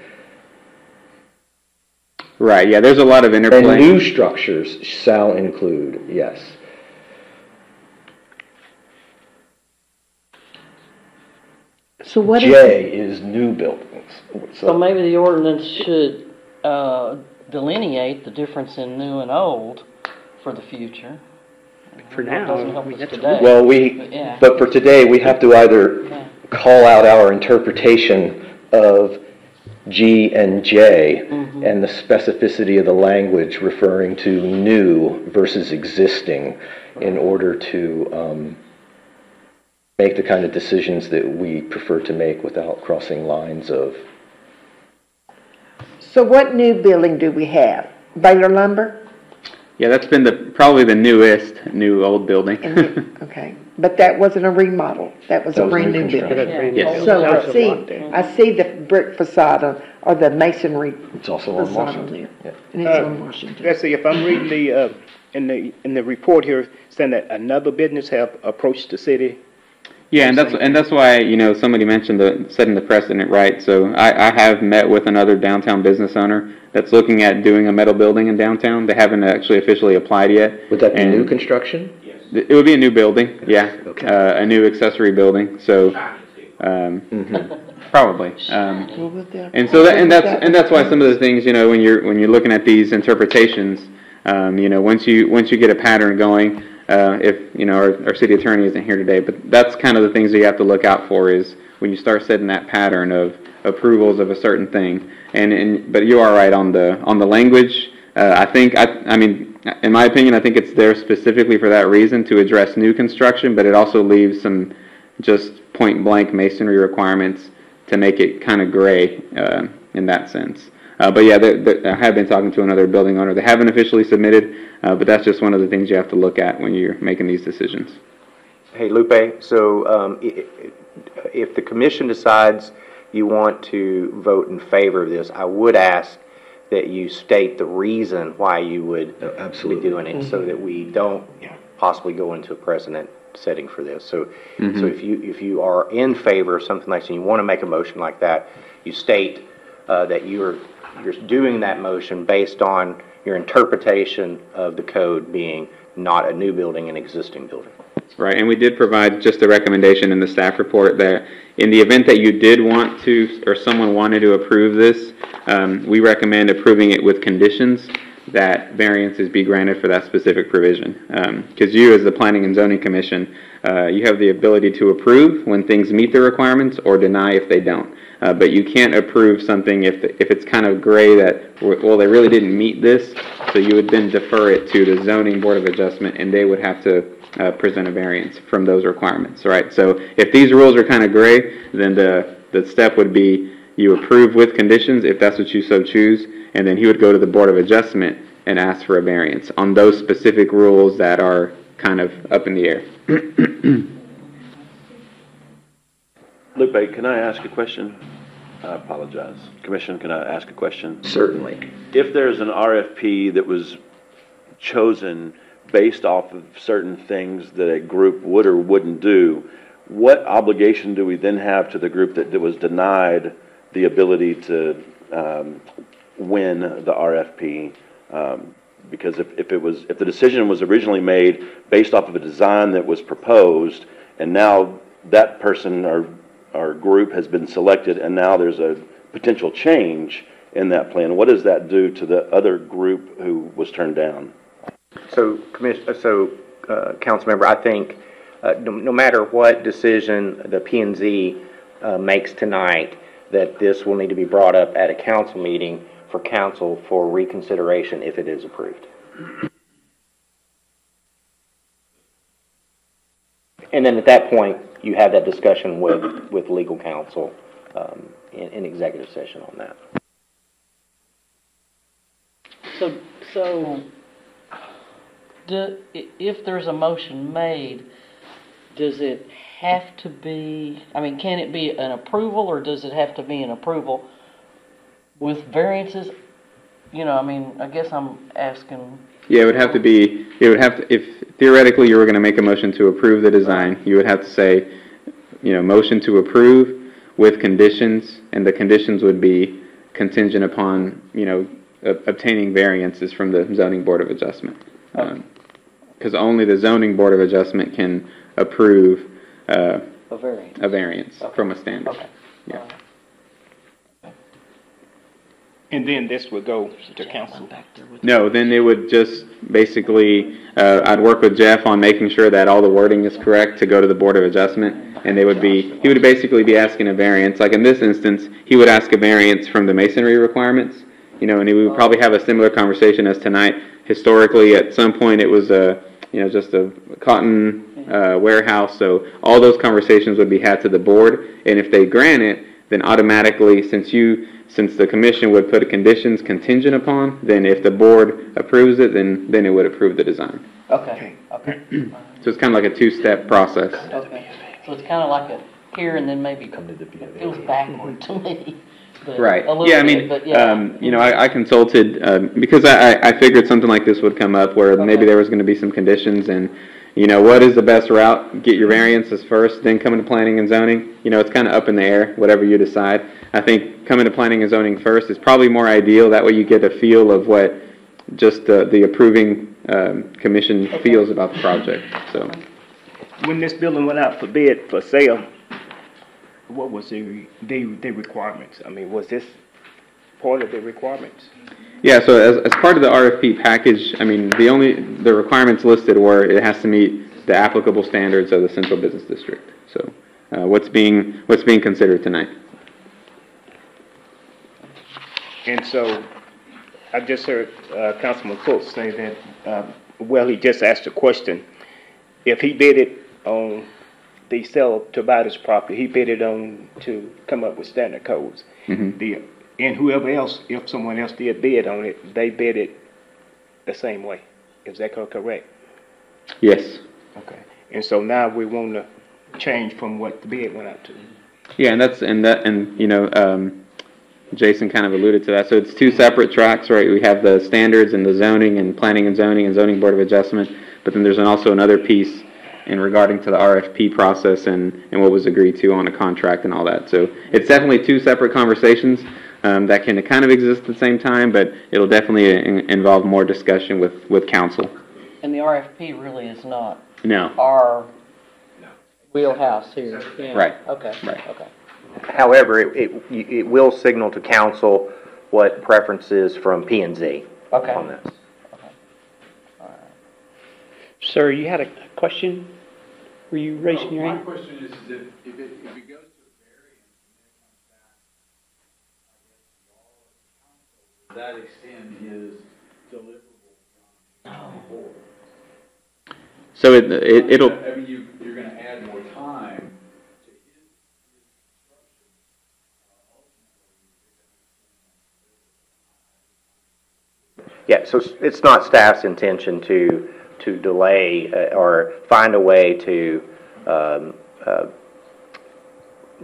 Speaker 4: Right, yeah, there's a lot of
Speaker 6: And
Speaker 4: interplay.
Speaker 6: new structures shall include, yes.
Speaker 10: So what is?
Speaker 6: J is new buildings.
Speaker 7: So maybe the ordinance should delineate the difference in new and old for the future.
Speaker 1: For
Speaker 7: That
Speaker 1: now,
Speaker 7: doesn't help
Speaker 1: I mean,
Speaker 7: us
Speaker 1: that's
Speaker 7: today.
Speaker 6: Well,
Speaker 7: Yeah.
Speaker 6: but for today, we have to either
Speaker 7: Yeah.
Speaker 6: call out our interpretation of G and J and the specificity of the language referring to new versus existing in order to make the kind of decisions that we prefer to make without crossing lines of.
Speaker 10: So what new building do we have? Baylor Lumber?
Speaker 4: Yeah, that's been probably the newest new old building.
Speaker 10: Okay, but that wasn't a remodel, that was
Speaker 6: That
Speaker 10: a
Speaker 6: was
Speaker 10: brand
Speaker 6: new
Speaker 10: new
Speaker 6: construction.
Speaker 10: building.
Speaker 1: That's brand new.
Speaker 4: Yes.
Speaker 10: So
Speaker 1: That
Speaker 10: I
Speaker 1: was a
Speaker 10: see,
Speaker 1: lot there.
Speaker 10: I see the brick facade or the masonry
Speaker 6: It's also on
Speaker 10: facade on
Speaker 6: Washington.
Speaker 10: there. And it's on Washington.
Speaker 2: Let's see, if I'm reading in the report here, saying that another business have approached the city.
Speaker 4: Yeah, and that's why, somebody mentioned setting the precedent, right? So I have met with another downtown business owner that's looking at doing a metal building in downtown. They haven't actually officially applied yet.
Speaker 6: Would that be
Speaker 4: And
Speaker 6: new construction?
Speaker 4: It would be a new building, yeah.
Speaker 6: Okay.
Speaker 4: A new accessory building, so, probably.
Speaker 10: Well, with that-
Speaker 4: And so that's why some of the things, when you're looking at these interpretations, once you get a pattern going, if our city attorney isn't here today, but that's kind of the things that you have to look out for is when you start setting that pattern of approvals of a certain thing. But you are right on the language. I mean, in my opinion, I think it's there specifically for that reason to address new construction, but it also leaves some just point blank masonry requirements to make it kind of gray in that sense. But yeah, I have been talking to another building owner. They haven't officially submitted, but that's just one of the things you have to look at when you're making these decisions.
Speaker 3: Hey, Lupe, so if the commission decides you want to vote in favor of this, I would ask that you state the reason why you would be
Speaker 6: Absolutely.
Speaker 3: doing it, so that we don't possibly go into a precedent setting for this. So if you are in favor of something like that, and you want to make a motion like that, you state that you're doing that motion based on your interpretation of the code being not a new building, an existing building.
Speaker 4: Right, and we did provide just a recommendation in the staff report that in the event that you did want to, or someone wanted to approve this, we recommend approving it with conditions that variances be granted for that specific provision. Because you, as the Planning and Zoning Commission, you have the ability to approve when things meet the requirements or deny if they don't. But you can't approve something if it's kind of gray that, well, they really didn't meet this, so you would then defer it to the Zoning Board of Adjustment, and they would have to present a variance from those requirements, right? So if these rules are kind of gray, then the step would be you approve with conditions, if that's what you so choose, and then he would go to the Board of Adjustment and ask for a variance on those specific rules that are kind of up in the air.
Speaker 11: Lupe, can I ask a question? I apologize. Commission, can I ask a question?
Speaker 6: Certainly.
Speaker 11: If there's an RFP that was chosen based off of certain things that a group would or wouldn't do, what obligation do we then have to the group that was denied the ability to win the RFP? Because if the decision was originally made based off of a design that was proposed, and now that person or group has been selected, and now there's a potential change in that plan, what does that do to the other group who was turned down?
Speaker 3: So, Councilmember, I think no matter what decision the P&Z makes tonight, that this will need to be brought up at a council meeting for council for reconsideration if it is approved. And then at that point, you have that discussion with legal counsel in executive session on that.
Speaker 7: So, if there's a motion made, does it have to be, I mean, can it be an approval, or does it have to be an approval with variances? You know, I mean, I guess I'm asking.
Speaker 4: Yeah, it would have to, if theoretically you were going to make a motion to approve the design, you would have to say, you know, motion to approve with conditions, and the conditions would be contingent upon, you know, obtaining variances from the Zoning Board of Adjustment. Because only the Zoning Board of Adjustment can approve a variance from a standard.
Speaker 7: Okay.
Speaker 4: Yeah.
Speaker 2: And then this would go to council.
Speaker 4: No, then it would just basically, I'd work with Jeff on making sure that all the wording is correct to go to the Board of Adjustment, and he would basically be asking a variance. Like in this instance, he would ask a variance from the masonry requirements, you know, and we would probably have a similar conversation as tonight. Historically, at some point, it was just a cotton warehouse, so all those conversations would be had to the board, and if they grant it, then automatically, since the commission would put conditions contingent upon, then if the board approves it, then it would approve the design.
Speaker 7: Okay.
Speaker 4: So it's kind of like a two-step process.
Speaker 7: Okay. So it's kind of like a here and then maybe it feels backward to me.
Speaker 4: Right.
Speaker 7: A little
Speaker 4: Yeah, I
Speaker 7: bit,
Speaker 4: mean,
Speaker 7: but yeah.
Speaker 4: you know, I consulted, because I figured something like this would come up where maybe there was going to be some conditions, and, you know, what is the best route? Get your variances first, then come into planning and zoning. You know, it's kind of up in the air, whatever you decide. I think coming to planning and zoning first is probably more ideal. That way you get a feel of what just the approving commission feels about the project. So,
Speaker 2: When this building went out for bid for sale, what was the requirements? I mean, was this part of the requirements?
Speaker 4: yeah, so as part of the RFP package, I mean, the requirements listed were it has to meet the applicable standards of the Central Business District. So, what's being considered tonight.
Speaker 2: And so, I just heard Councilman Cook say that, he just asked a question. If he bid it on the sale to buy this property, he bid it on to come up with standard codes.
Speaker 4: Mm-hmm.
Speaker 2: And whoever else, if someone else did bid on it, they bid it the same way. Is that correct?
Speaker 4: Yes.
Speaker 2: Okay. And so now we want to change from what the bid went out to.
Speaker 4: Yeah, and you know, Jason kind of alluded to that. So it's two separate tracks, right? We have the standards and the zoning and planning and zoning Board of Adjustment, but then there's also another piece in regarding to the RFP process and what was agreed to on a contract and all that. So it's definitely two separate conversations that can kind of exist at the same time, but it'll definitely involve more discussion with council.
Speaker 7: And the RFP really is not
Speaker 4: No.
Speaker 7: our wheelhouse here. Yeah.
Speaker 4: Right.
Speaker 7: Okay.
Speaker 4: Right.
Speaker 7: Okay.
Speaker 3: However, it will signal to council what preferences from P&Z
Speaker 7: Okay.
Speaker 3: on this.
Speaker 1: Sir, you had a question? Were you raising your hand?
Speaker 12: My question is if it goes to a variance and then comes back, I guess, does that extend his deliverable from the board?
Speaker 4: So it'll.
Speaker 12: I mean, you're going to add more time to his construction.
Speaker 3: Yeah, so it's not staff's intention to delay or find a way to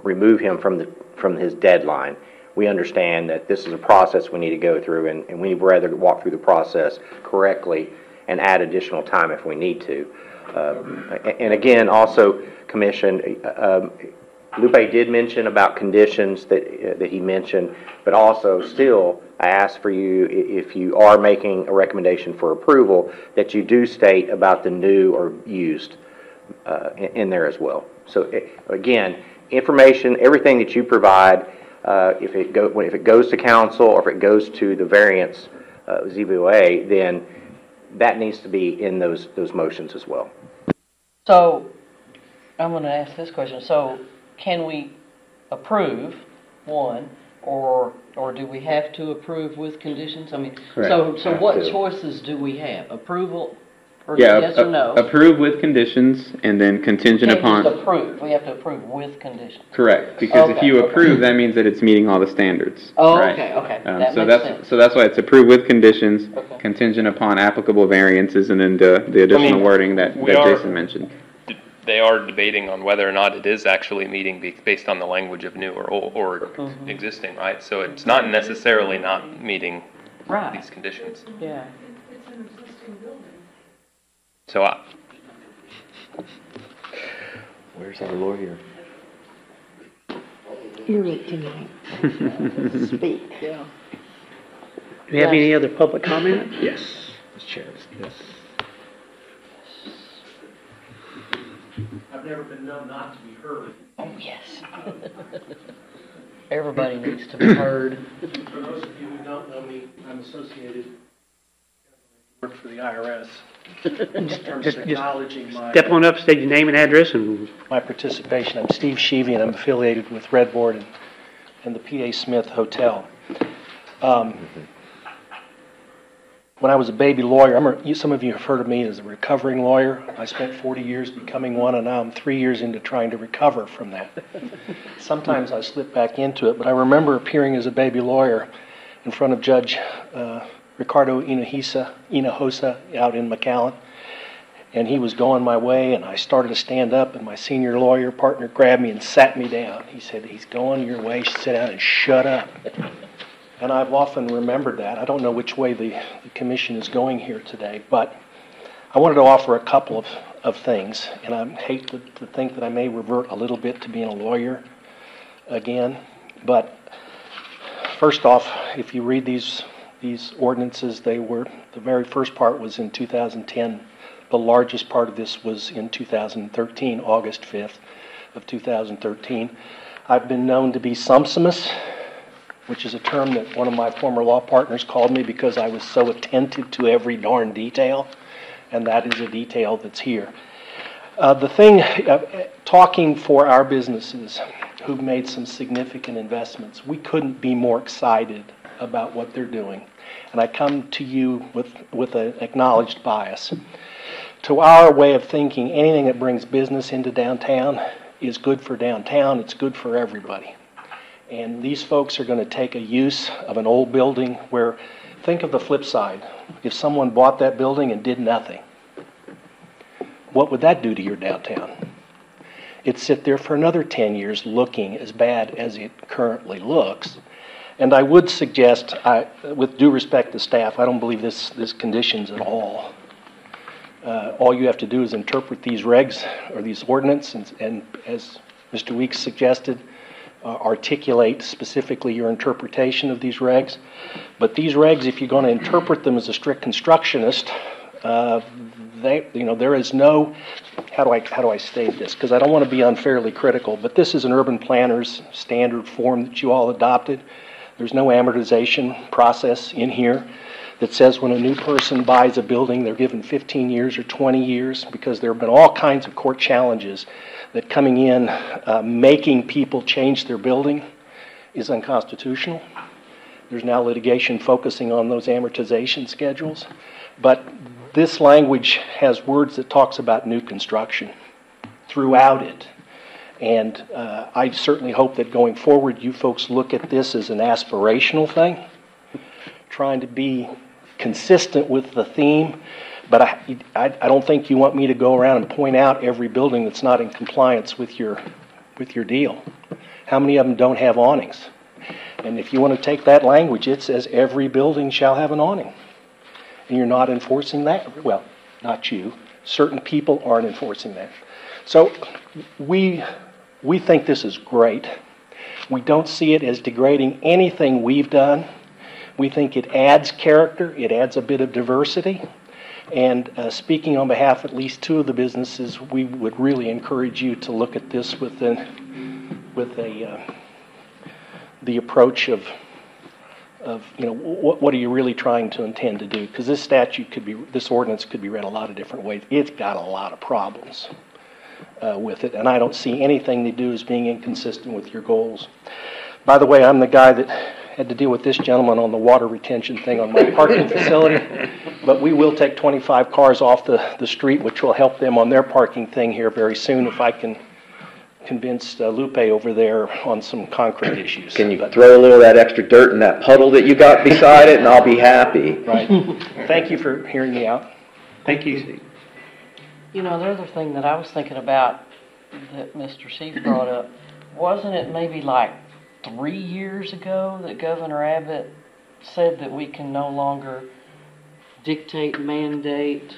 Speaker 3: remove him from his deadline. We understand that this is a process we need to go through, and we'd rather walk through the process correctly and add additional time if we need to. And again, also, Commission, Lupe did mention about conditions that he mentioned, but also still, I ask for you, if you are making a recommendation for approval, that you do state about the new or used in there as well. So again, information, everything that you provide, if it goes to council or if it goes to the variance ZBOA, then that needs to be in those motions as well.
Speaker 7: So I'm gonna ask this question. So can we approve, one, or do we have to approve with conditions? I mean, so what choices do we have? Approval, or yes or no?
Speaker 4: Approve with conditions, and then contingent
Speaker 7: Can't
Speaker 4: upon.
Speaker 7: just approve, we have to approve with conditions.
Speaker 4: Correct, because if
Speaker 7: Okay,
Speaker 4: you
Speaker 7: okay.
Speaker 4: approve, that means that it's meeting all the standards.
Speaker 7: Oh,
Speaker 4: right?
Speaker 7: okay,
Speaker 4: So
Speaker 7: makes sense.
Speaker 4: that's why it's approved with conditions,
Speaker 7: Okay.
Speaker 4: contingent upon applicable variances, and then the additional wording that Jason mentioned.
Speaker 5: They are debating on whether or not it is actually meeting based on the language of new or existing, right? So it's not necessarily not meeting
Speaker 7: Right.
Speaker 5: these conditions.
Speaker 7: Yeah.
Speaker 5: So
Speaker 6: Where's our lawyer?
Speaker 10: You're it tonight. Speak.
Speaker 7: Yeah.
Speaker 1: Do we have any other public comment?
Speaker 6: Yes. Mr. Chair, yes.
Speaker 13: I've never been known not to be heard.
Speaker 7: Oh, yes. Everybody needs to be heard.
Speaker 13: For those of you who don't know me, I'm associated, work for the IRS. In terms of acknowledging
Speaker 1: Step on up, state your name and address, and
Speaker 13: my participation. I'm Steve Sheevy, and I'm affiliated with Red Board and the P.A. Smith Hotel. When I was a baby lawyer, some of you have heard of me as a recovering lawyer. I spent 40 years becoming one, and now I'm 3 years into trying to recover from that. Sometimes I slip back into it, but I remember appearing as a baby lawyer in front of Judge Ricardo Hinojosa out in McAllen, and he was going my way, and I started to stand up, and my senior lawyer partner grabbed me and sat me down. He said, "He's going your way, sit down and shut up." And I've often remembered that. I don't know which way the commission is going here today, but I wanted to offer a couple of things, and I hate to think that I may revert a little bit to being a lawyer again, but first off, if you read these ordinances, the very first part was in 2010. The largest part of this was in 2013, August 5th of 2013. I've been known to be sumpsimus, which is a term that one of my former law partners called me because I was so attentive to every darn detail, and that is a detail that's here. The thing, talking for our businesses who've made some significant investments, we couldn't be more excited about what they're doing. And I come to you with an acknowledged bias. To our way of thinking, anything that brings business into downtown is good for downtown, it's good for everybody. And these folks are going to take a use of an old building where, think of the flip side. If someone bought that building and did nothing, what would that do to your downtown? It'd sit there for another 10 years looking as bad as it currently looks. And I would suggest, with due respect to staff, I don't believe this conditions at all. All you have to do is interpret these regs or these ordinances and as Mr. Weeks suggested, articulate specifically your interpretation of these regs. But these regs, if you're going to interpret them as a strict constructionist, there is no, how do I state this? Because I don't want to be unfairly critical, but this is an urban planner's standard form that you all adopted. There's no amortization process in here that says when a new person buys a building, they're given 15 years or 20 years, because there have been all kinds of court challenges that coming in, making people change their building is unconstitutional. There's now litigation focusing on those amortization schedules. But this language has words that talks about new construction throughout it. And I certainly hope that going forward, you folks look at this as an aspirational thing, trying to be consistent with the theme. But I don't think you want me to go around and point out every building that's not in compliance with your deal. How many of them don't have awnings? And if you want to take that language, it says every building shall have an awning. And you're not enforcing that. Well, not you. Certain people aren't enforcing that. So we think this is great. We don't see it as degrading anything we've done. We think it adds character. It adds a bit of diversity. And speaking on behalf of at least two of the businesses, we would really encourage you to look at this with the approach of what are you really trying to intend to do? Because this ordinance could be read a lot of different ways. It's got a lot of problems. with it, and I don't see anything they do as being inconsistent with your goals. By the way, I'm the guy that had to deal with this gentleman on the water retention thing on my parking facility, but we will take 25 cars off the street, which will help them on their parking thing here very soon if I can convince Lupe over there on some concrete issues.
Speaker 6: Can you throw a little of that extra dirt in that puddle that you got beside it, and I'll be happy.
Speaker 13: Right. Thank you for hearing me out.
Speaker 1: Thank you, Steve.
Speaker 7: You know, the other thing that I was thinking about that Mr. Steve brought up, wasn't it maybe like 3 years ago that Governor Abbott said that we can no longer dictate, mandate,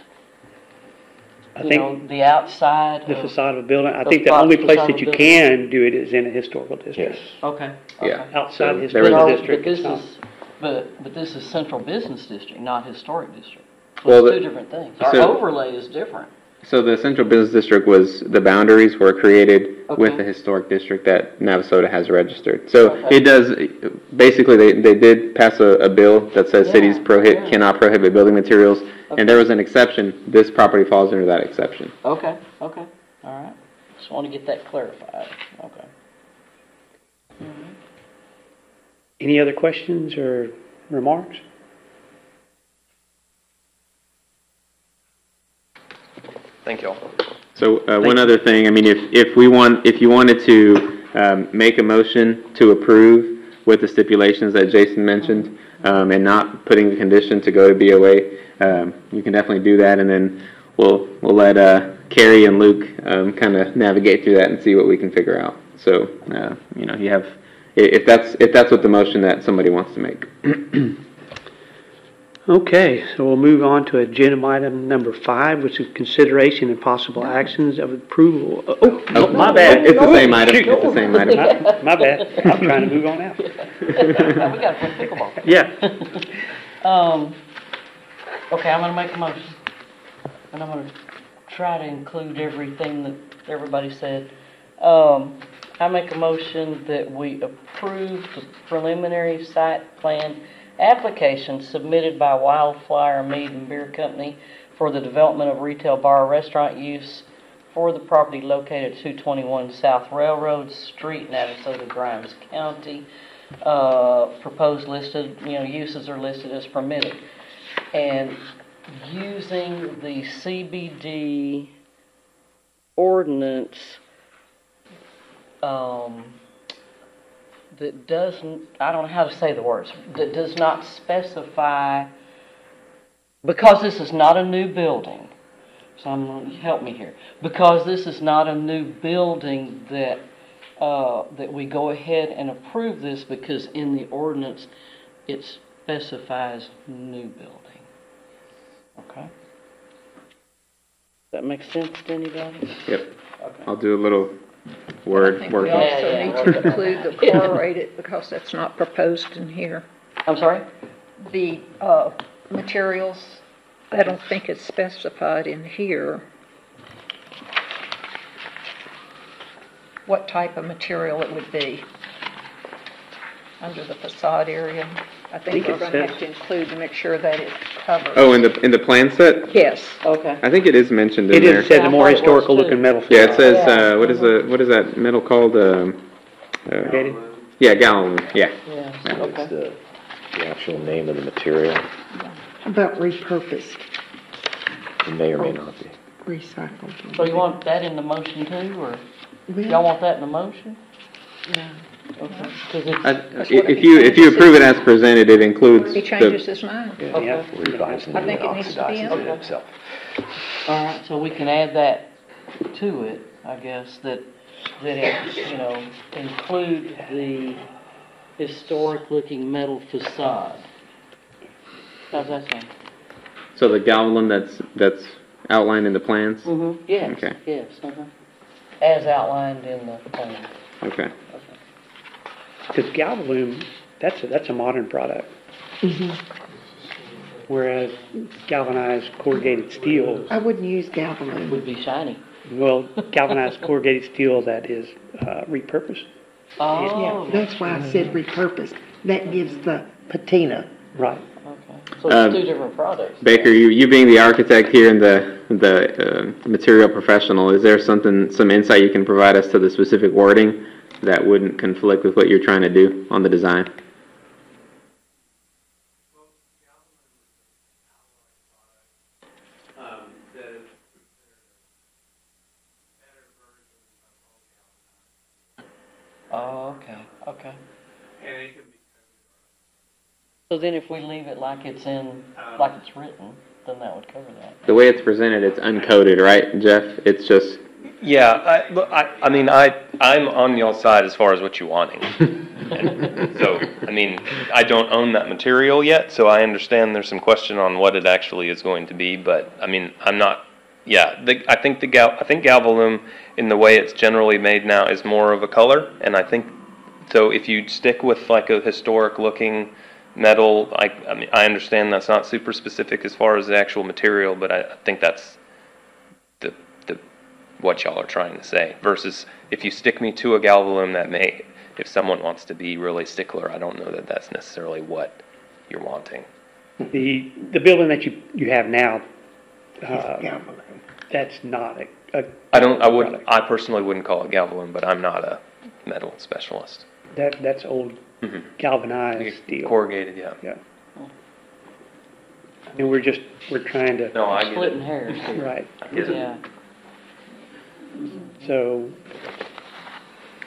Speaker 7: the outside?
Speaker 1: The facade of a building, I think the only place that you can do it is in a historical district.
Speaker 6: Yes.
Speaker 7: Okay.
Speaker 3: Yeah.
Speaker 1: Outside the
Speaker 3: there is
Speaker 1: historical
Speaker 3: a-
Speaker 1: district,
Speaker 7: But
Speaker 1: it's
Speaker 7: this
Speaker 1: not.
Speaker 7: is, but this is central business district, not historic district. So
Speaker 3: Well,
Speaker 7: it's two different things. Our
Speaker 4: so-
Speaker 7: overlay is different.
Speaker 4: So the central business district was, the boundaries were created with
Speaker 7: Okay.
Speaker 4: the historic district that Navasota has registered. So
Speaker 7: Okay.
Speaker 4: it does, basically, they did pass a bill that says cities
Speaker 7: Yeah.
Speaker 4: cannot prohibit building materials, and there was an exception. This property falls under that exception.
Speaker 7: Okay, all right. Just want to get that clarified. Okay.
Speaker 1: Any other questions or remarks?
Speaker 5: Thank you all.
Speaker 4: So one other thing, I mean, if you wanted to make a motion to approve with the stipulations that Jason mentioned, and not putting the condition to go to BOA, you can definitely do that, and then we'll let Carrie and Luke kind of navigate through that and see what we can figure out. So you have, if that's what the motion that somebody wants to make.
Speaker 1: Okay, so we'll move on to agenda item number 5, which is consideration and possible actions of approval. Oh, my bad.
Speaker 4: It's the same item. It's the same item.
Speaker 1: My bad. I'm trying to move on out.
Speaker 7: We got to play pickleball.
Speaker 1: Yeah.
Speaker 7: Okay, I'm going to make a motion. And I'm going to try to include everything that everybody said. I make a motion that we approve the preliminary site plan application submitted by Wildflower Mead and Beer Company for the development of retail bar restaurant use for the property located at 221 South Railroad Street, Navasota, Grimes County. Proposed listed, uses are listed as permitted. And using the CBD ordinance that doesn't, I don't know how to say the words, that does not specify, because this is not a new building, so I'm going to help me here, because this is not a new building that we go ahead and approve this, because in the ordinance it specifies new building. Okay? That makes sense to anybody?
Speaker 4: Yep. I'll do a little word
Speaker 9: I think
Speaker 4: work.
Speaker 9: we also need to include the chlorinated, because that's not proposed in here.
Speaker 7: I'm sorry?
Speaker 9: The materials, I don't think it's specified in here what type of material it would be under the facade area. I think we're
Speaker 1: it
Speaker 9: going to
Speaker 1: says-
Speaker 9: have to include to make sure that it's covered.
Speaker 4: Oh, in the plan set?
Speaker 9: Yes.
Speaker 7: Okay.
Speaker 4: I think it is mentioned in
Speaker 1: It
Speaker 4: there.
Speaker 1: is said the more
Speaker 7: Yeah, I thought it was
Speaker 1: historical looking
Speaker 7: too.
Speaker 1: metal.
Speaker 4: Yeah, it says,
Speaker 7: Yeah.
Speaker 4: what is that metal called?
Speaker 1: Corrugated.
Speaker 4: Yeah, galvan, yeah.
Speaker 7: Yeah,
Speaker 6: It's
Speaker 7: okay.
Speaker 6: the actual name of the material.
Speaker 10: How about repurposed,
Speaker 6: It may or may not be.
Speaker 10: recycled?
Speaker 7: So you want that in the motion too, or
Speaker 10: Well,
Speaker 7: y'all want that in the motion?
Speaker 10: yeah.
Speaker 7: Okay. 'Cause it's,
Speaker 4: If you approve it as presented, it includes
Speaker 9: He changes his mind.
Speaker 6: Yeah, revising
Speaker 9: I think
Speaker 6: it
Speaker 9: it needs to be in
Speaker 6: oxidizes it
Speaker 9: there.
Speaker 6: itself.
Speaker 7: all right, so we can add that to it, I guess, that it, include the historic looking metal facade. How's that sound?
Speaker 4: So the galvan that's outlined in the plans?
Speaker 7: Mm-hmm, yes,
Speaker 4: Okay.
Speaker 7: yes, as outlined in the plan.
Speaker 4: Okay.
Speaker 1: Because Galvalume, that's a modern product. Whereas galvanized corrugated steel,
Speaker 10: I wouldn't use Galvalume.
Speaker 7: Would be shiny.
Speaker 1: well, galvanized corrugated steel that is repurposed.
Speaker 7: Oh.
Speaker 10: Yeah, that's why I said repurposed. That gives the patina.
Speaker 1: Right.
Speaker 7: Okay. So it's two different products.
Speaker 4: Baker, you being the architect here and the material professional, is there some insight you can provide us to the specific wording that wouldn't conflict with what you're trying to do on the design?
Speaker 7: Oh, okay. So then if we leave it like it's written, then that would cover that.
Speaker 4: The way it's presented, it's uncoded, right, Jeff? It's just...
Speaker 5: Yeah, I mean, I'm on y'all's side as far as what you're wanting. And so, I mean, I don't own that material yet, so I understand there's some question on what it actually is going to be, but, I mean, I'm not, yeah, I think Galvalume, in the way it's generally made now, is more of a color, and I think, so if you stick with like a historic looking metal, I mean, I understand that's not super specific as far as the actual material, but I think that's what y'all are trying to say, versus if you stick me to a Galvalume that may, if someone wants to be really stickler, I don't know that that's necessarily what you're wanting.
Speaker 1: The building that you have now, that's not
Speaker 5: I personally wouldn't call it Galvalume, but I'm not a metal specialist.
Speaker 1: That's old galvanized steel.
Speaker 5: Corrugated, yeah.
Speaker 1: Yeah. And we're trying to.
Speaker 5: No, I get
Speaker 7: Splitting
Speaker 5: it.
Speaker 7: hairs here.
Speaker 1: Right.
Speaker 5: I get it.
Speaker 7: Yeah.
Speaker 1: So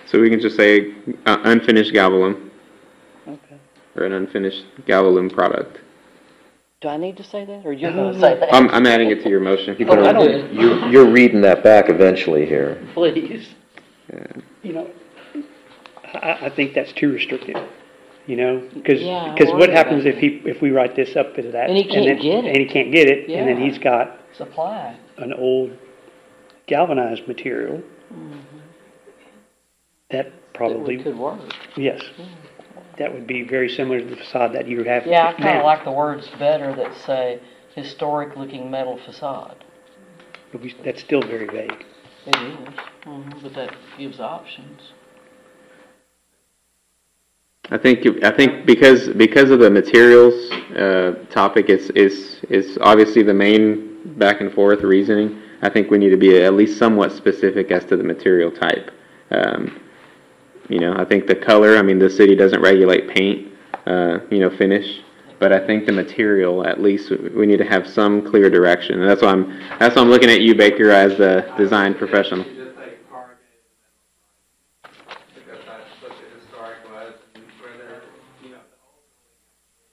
Speaker 4: So we can just say unfinished Galvalume.
Speaker 7: Okay.
Speaker 4: Or an unfinished Galvalume product.
Speaker 7: Do I need to say that, or you're going to say that?
Speaker 4: I'm adding it to your motion.
Speaker 6: You're reading that back eventually here.
Speaker 7: Please.
Speaker 4: Yeah.
Speaker 1: you know, I think that's too restrictive. You know, because
Speaker 7: Yeah,
Speaker 1: what happens if we write this up as that
Speaker 7: And he can't get it.
Speaker 1: and he can't get it, and then
Speaker 7: Yeah.
Speaker 1: he's got
Speaker 7: Supply.
Speaker 1: an old galvanized material that probably
Speaker 7: That could work.
Speaker 1: yes, that would be very similar to the facade that you have
Speaker 7: Yeah, I kind
Speaker 1: now.
Speaker 7: of like the words better that say historic-looking metal facade.
Speaker 1: That's still very vague.
Speaker 7: It is, but that gives options.
Speaker 4: I think because of the materials topic is obviously the main back and forth reasoning. I think we need to be at least somewhat specific as to the material type. You know, I think the color. I mean, the city doesn't regulate paint. You know, finish. But I think the material, at least, we need to have some clear direction. And that's why I'm looking at you, Baker, as the design professional.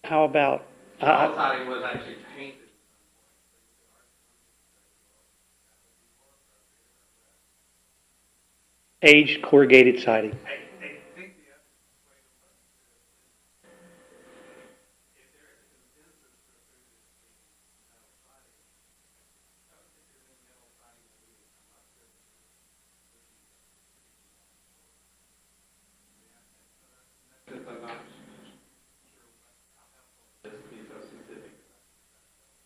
Speaker 1: How about
Speaker 4: siding was actually painted.
Speaker 1: aged corrugated siding?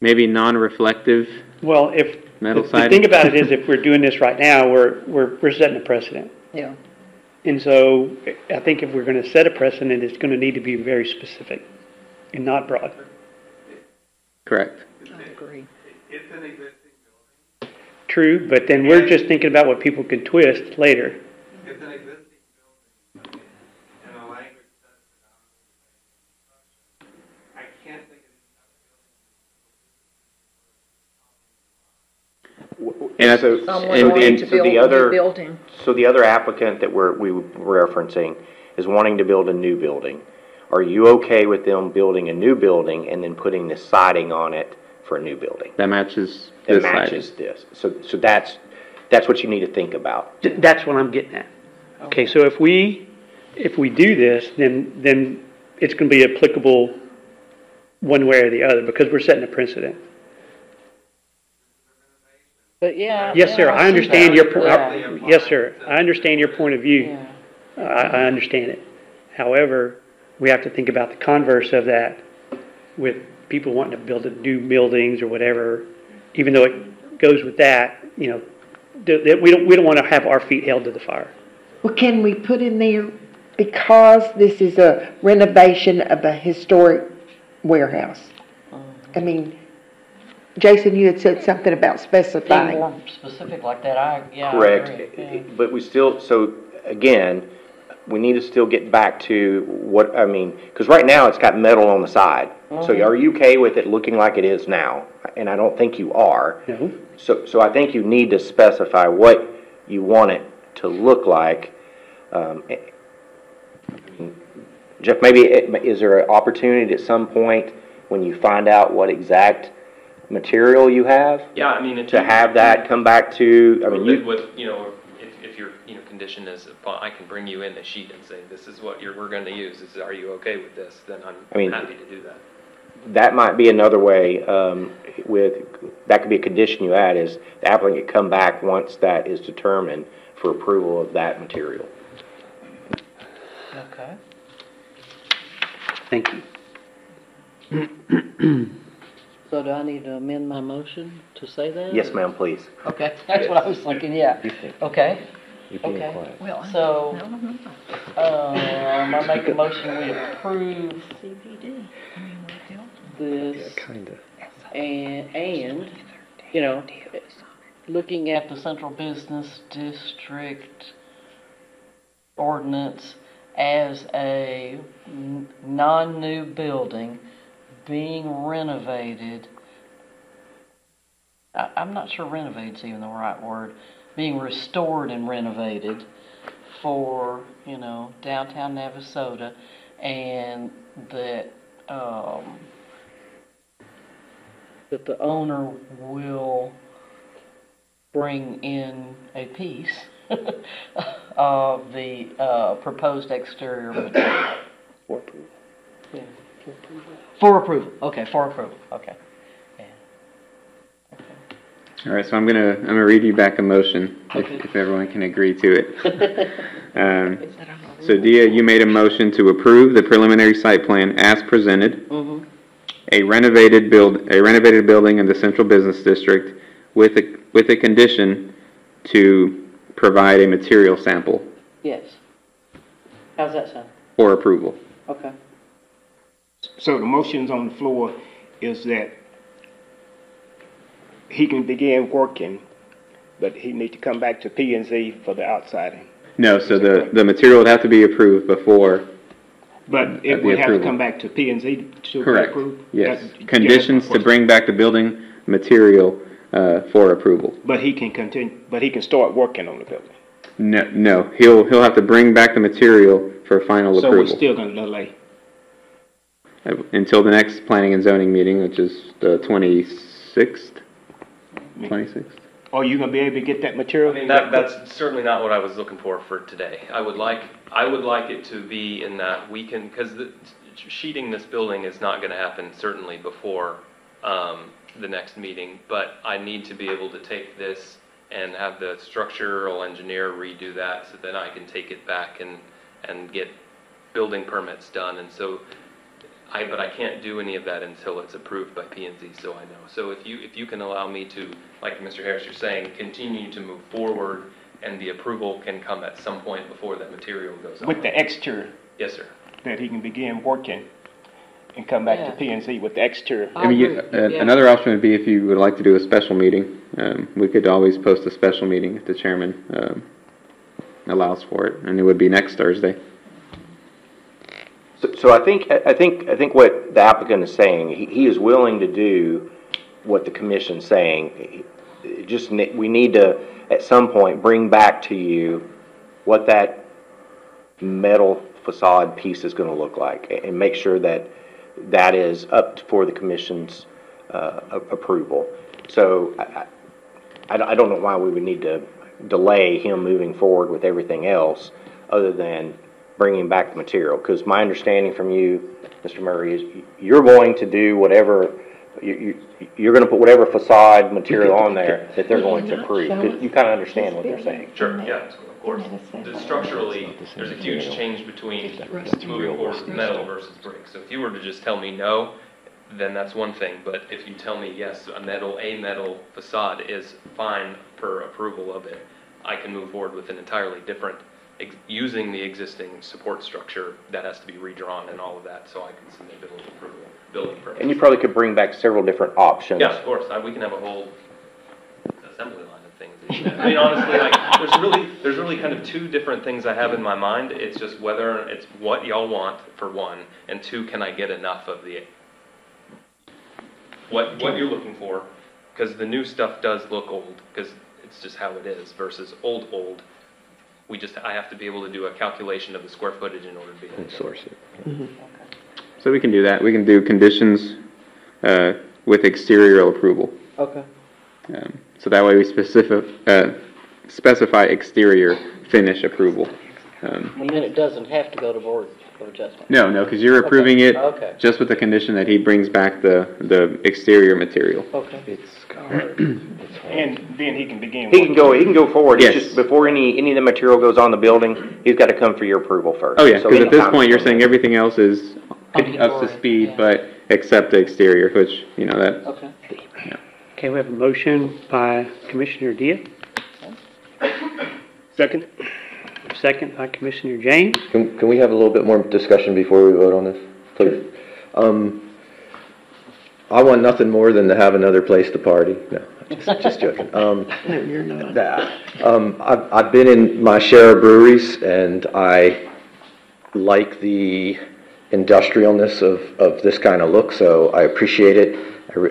Speaker 4: Maybe non-reflective.
Speaker 1: Well, if
Speaker 4: Metal
Speaker 1: the
Speaker 4: siding?
Speaker 1: thing about it is, if we're doing this right now, we're setting a precedent.
Speaker 9: Yeah.
Speaker 1: And so I think if we're going to set a precedent, it's going to need to be very specific and not broad.
Speaker 4: Correct.
Speaker 9: I agree.
Speaker 12: It's an existing building.
Speaker 1: True, but then we're just thinking about what people can twist later.
Speaker 12: It's an existing building, and a language that's predominantly I can't think of
Speaker 3: And so,
Speaker 9: Someone wanting to build a new building.
Speaker 3: So the other applicant that we were referencing is wanting to build a new building. Are you okay with them building a new building and then putting the siding on it for a new building?
Speaker 4: That matches
Speaker 3: That
Speaker 4: this
Speaker 3: matches
Speaker 4: siding.
Speaker 3: this. So that's what you need to think about.
Speaker 1: That's what I'm getting at. Okay, so if we do this, then it's going to be applicable one way or the other because we're setting a precedent.
Speaker 7: But yeah.
Speaker 1: Yes, sir. I
Speaker 7: see
Speaker 1: understand
Speaker 7: that.
Speaker 1: your point.
Speaker 7: Yeah.
Speaker 1: Yes, sir. I understand your point of view.
Speaker 7: Yeah.
Speaker 1: I understand it. However, we have to think about the converse of that with people wanting to build new buildings or whatever. Even though it goes with that, you know, we don't want to have our feet held to the fire.
Speaker 10: Well, can we put in there, because this is a renovation of a historic warehouse, I mean, Jason, you had said something about
Speaker 7: Being
Speaker 10: specifying.
Speaker 7: more specific like that, I agree. Yeah.
Speaker 3: But we still, so again, we need to still get back to what, I mean, because right now it's got metal on the side. So are you okay with it looking like it is now? And I don't think you are.
Speaker 1: No.
Speaker 3: So I think you need to specify what you want it to look like. Jeff, maybe, is there an opportunity at some point when you find out what exact material you have?
Speaker 5: Yeah, I mean,
Speaker 3: To have that come back to, I mean, you,
Speaker 5: with, you know, if your, you know, condition is, I can bring you in the sheet and say, this is what we're gonna use, are you okay with this? Then I'm happy to do that.
Speaker 3: that might be another way, that could be a condition you add, is the applicant come back once that is determined for approval of that material.
Speaker 7: Okay.
Speaker 1: Thank you.
Speaker 7: So do I need to amend my motion to say that?
Speaker 3: Yes, ma'am, please.
Speaker 7: Okay, that's what I was thinking, yeah. Okay.
Speaker 3: You're being
Speaker 7: Okay.
Speaker 3: quiet.
Speaker 9: Well,
Speaker 7: So,
Speaker 9: no, no, no.
Speaker 7: I make a motion we approve
Speaker 9: CBD. I mean, what else?
Speaker 7: this
Speaker 6: Kinda.
Speaker 7: and, you know, looking at the central business district ordinance as a non-new building being renovated. I'm not sure renovated's even the right word. Being restored and renovated for, you know, downtown Navasota, and that, that the owner will bring in a piece of the proposed exterior material.
Speaker 3: For approval.
Speaker 7: Yeah, for approval. For approval, okay, for approval, okay. Yeah.
Speaker 4: All right, so I'm gonna read you back a motion, if everyone can agree to it. So Dia, you made a motion to approve the preliminary site plan as presented.
Speaker 7: Mm-hmm.
Speaker 4: A renovated building in the central business district with a condition to provide a material sample
Speaker 7: Yes. How's that sound?
Speaker 4: for approval.
Speaker 7: Okay.
Speaker 2: So the motions on the floor is that he can begin working, but he need to come back to P and Z for the outsiding.
Speaker 4: No, so the material would have to be approved before.
Speaker 2: But it
Speaker 4: the
Speaker 2: would have to
Speaker 4: approval.
Speaker 2: come back to P and Z to be
Speaker 4: Correct.
Speaker 2: approved?
Speaker 4: Yes.
Speaker 2: That-
Speaker 4: Conditions to bring back the building material for approval.
Speaker 2: But he can continue, but he can start working on the building.
Speaker 4: No, he'll have to bring back the material for final
Speaker 2: So we're
Speaker 4: approval
Speaker 2: still gonna delay.
Speaker 4: until the next planning and zoning meeting, which is the 26th. 26th.
Speaker 2: Are you gonna be able to get that material?
Speaker 5: I mean, that's certainly not what I was looking for today. I would like it to be in that we can, because the sheeting this building is not gonna happen certainly before, the next meeting, but I need to be able to take this and have the structural engineer redo that, so then I can take it back and get building permits done, and so but I can't do any of that until it's approved by P&Z, so I know. So if you can allow me to, like Mr. Harris, you're saying, continue to move forward, and the approval can come at some point before that material goes on.
Speaker 2: With the exterior,
Speaker 5: Yes, sir.
Speaker 2: that he can begin working and come back to P and Z with the exterior.
Speaker 7: I agree. Yeah.
Speaker 4: Another option would be if you would like to do a special meeting. We could always post a special meeting if the chairman allows for it, and it would be next Thursday.
Speaker 3: So I think what the applicant is saying, he is willing to do what the commission's saying. We need to, at some point, bring back to you what that metal facade piece is going to look like, and make sure that that is up for the commission's approval. So I don't know why we would need to delay him moving forward with everything else other than bringing back the material, because my understanding from you, Mr. Murray, is you're going to do whatever, you're going to put whatever facade material on there that they're going to approve. 'Cause you kind of understand what they're saying.
Speaker 5: Sure, yeah, of course. Structurally, there's a huge change between moving forward with metal versus brick. So if you were to just tell me no, then that's one thing. But if you tell me yes, a metal facade is fine per approval of it, I can move forward with an entirely different using the existing support structure, that has to be redrawn and all of that, so I can submit building approval, building permit.
Speaker 3: And you probably could bring back several different options.
Speaker 5: Yeah, of course, we can have a whole assembly line of things. I mean, honestly, like, there's really kind of two different things I have in my mind. It's just whether it's what y'all want, for one, and two, can I get enough of the, what you're looking for, because the new stuff does look old, because it's just how it is, versus old. I have to be able to do a calculation of the square footage in order to be able to
Speaker 6: source it.
Speaker 4: So we can do that. We can do conditions with exterior approval.
Speaker 7: Okay.
Speaker 4: So that way we specify exterior finish approval.
Speaker 7: And then it doesn't have to go to board of adjustment?
Speaker 4: No, because you're approving it
Speaker 7: Okay.
Speaker 4: just with the condition that he brings back the exterior material.
Speaker 7: Okay.
Speaker 6: It's hard.
Speaker 2: And then he can begin.
Speaker 3: He can go forward.
Speaker 4: Yes.
Speaker 3: It's just before any of the material goes on the building, he's got to come for your approval first.
Speaker 4: Oh yeah,
Speaker 3: So
Speaker 4: because at this
Speaker 3: anytime-
Speaker 4: point you're saying everything else is
Speaker 7: Hunky
Speaker 4: up to
Speaker 7: dory,
Speaker 4: speed,
Speaker 7: yeah.
Speaker 4: but except the exterior, which, you know, that.
Speaker 7: Okay.
Speaker 1: Okay, we have a motion by Commissioner Dia,
Speaker 2: Second?
Speaker 1: second by Commissioner James.
Speaker 6: Can we have a little bit more discussion before we vote on this, please? I want nothing more than to have another place to party. No, just joking.
Speaker 10: No, you're not.
Speaker 6: I've been in my share of breweries, and I like the industrialness of this kind of look, so I appreciate it.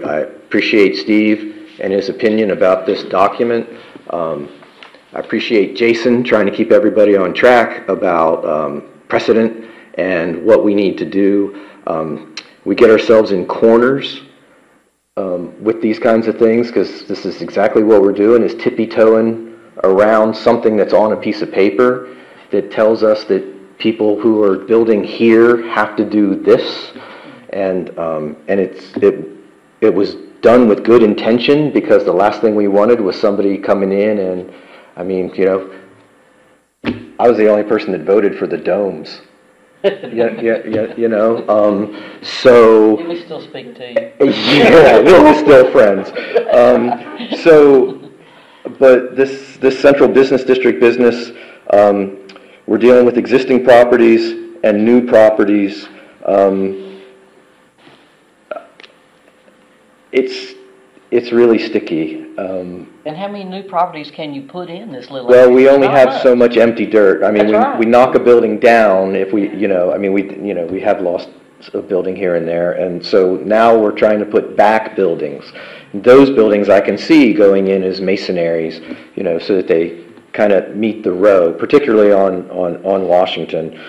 Speaker 6: I appreciate Steve and his opinion about this document. I appreciate Jason trying to keep everybody on track about precedent and what we need to do. We get ourselves in corners with these kinds of things, because this is exactly what we're doing, is tippy-toeing around something that's on a piece of paper that tells us that people who are building here have to do this, and it was done with good intention, because the last thing we wanted was somebody coming in and, I mean, you know, I was the only person that voted for the domes. You know, so.
Speaker 7: Can we still speak to you?
Speaker 6: Yeah, we're still friends. But this central business district business, we're dealing with existing properties and new properties. It's really sticky.
Speaker 7: And how many new properties can you put in this little?
Speaker 6: Well,
Speaker 7: area?
Speaker 6: we only
Speaker 7: Not
Speaker 6: have
Speaker 7: much.
Speaker 6: so much empty dirt. I mean,
Speaker 7: That's right.
Speaker 6: we knock a building down if we, you know, I mean, we have lost a building here and there. And so now we're trying to put back buildings. Those buildings I can see going in as masonaries, you know, so that they kind of meet the row, particularly on Washington.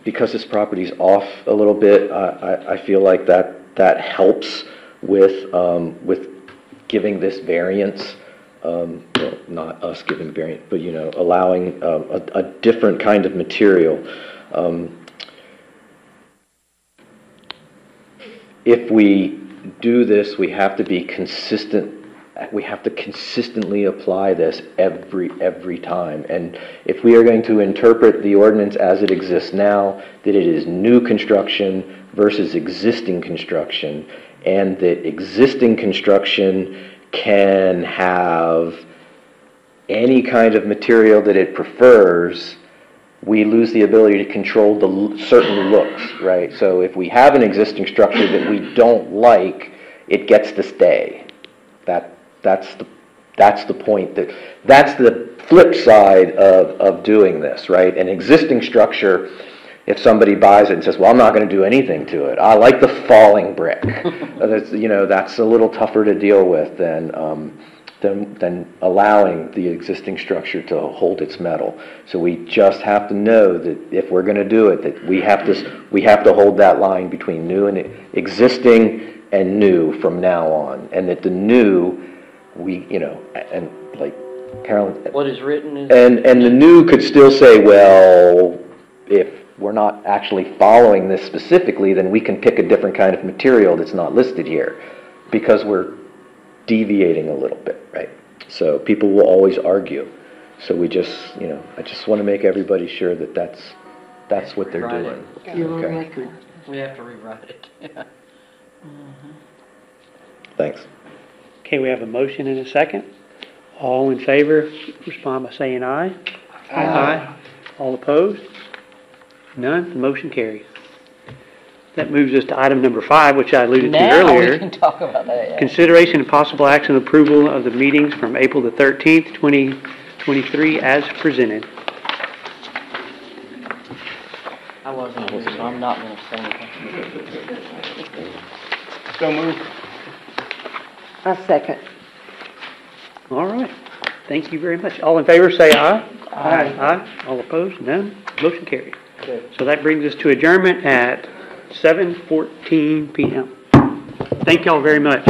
Speaker 6: Because this property's off a little bit, I feel like that helps with giving this variance, well, not us giving variance, but, you know, allowing a different kind of material. If we do this, we have to be consistent. We have to consistently apply this every time. And if we are going to interpret the ordinance as it exists now, that it is new construction versus existing construction, and that existing construction can have any kind of material that it prefers, we lose the ability to control the certain looks, right? So if we have an existing structure that we don't like, it gets to stay. That's the point. That's the flip side of doing this, right? An existing structure, if somebody buys it and says, well, I'm not going to do anything to it. I like the falling brick. That's a little tougher to deal with than allowing the existing structure to hold its metal. So we just have to know that if we're going to do it, that we have to hold that line between new and existing and new from now on, and that the new, and like Carolyn,
Speaker 7: What is written is.
Speaker 6: and the new could still say, well, if we're not actually following this specifically, then we can pick a different kind of material that's not listed here, because we're deviating a little bit, right? So people will always argue. So we just, I just want to make everybody sure that that's what they're
Speaker 7: Right.
Speaker 6: doing.
Speaker 10: You're on
Speaker 6: Okay.
Speaker 10: record.
Speaker 7: We have to rewrite it. Yeah.
Speaker 6: Thanks.
Speaker 1: Okay, we have a motion and a second. All in favor, respond by saying aye. Aye. All opposed? None. The motion carries. That moves us to item number 5, which I alluded to
Speaker 7: Now we
Speaker 1: earlier.
Speaker 7: can talk about that.
Speaker 1: Consideration and possible action approval of the meetings from April the 13th, 2023 as presented.
Speaker 7: I wasn't here, so I'm not gonna say anything.
Speaker 2: So move.
Speaker 10: I second.
Speaker 1: All right. Thank you very much. All in favor, say aye.
Speaker 10: Aye.
Speaker 1: Aye. All opposed? None. Motion carries. So that brings us to adjournment at 7:14 PM. Thank y'all very much.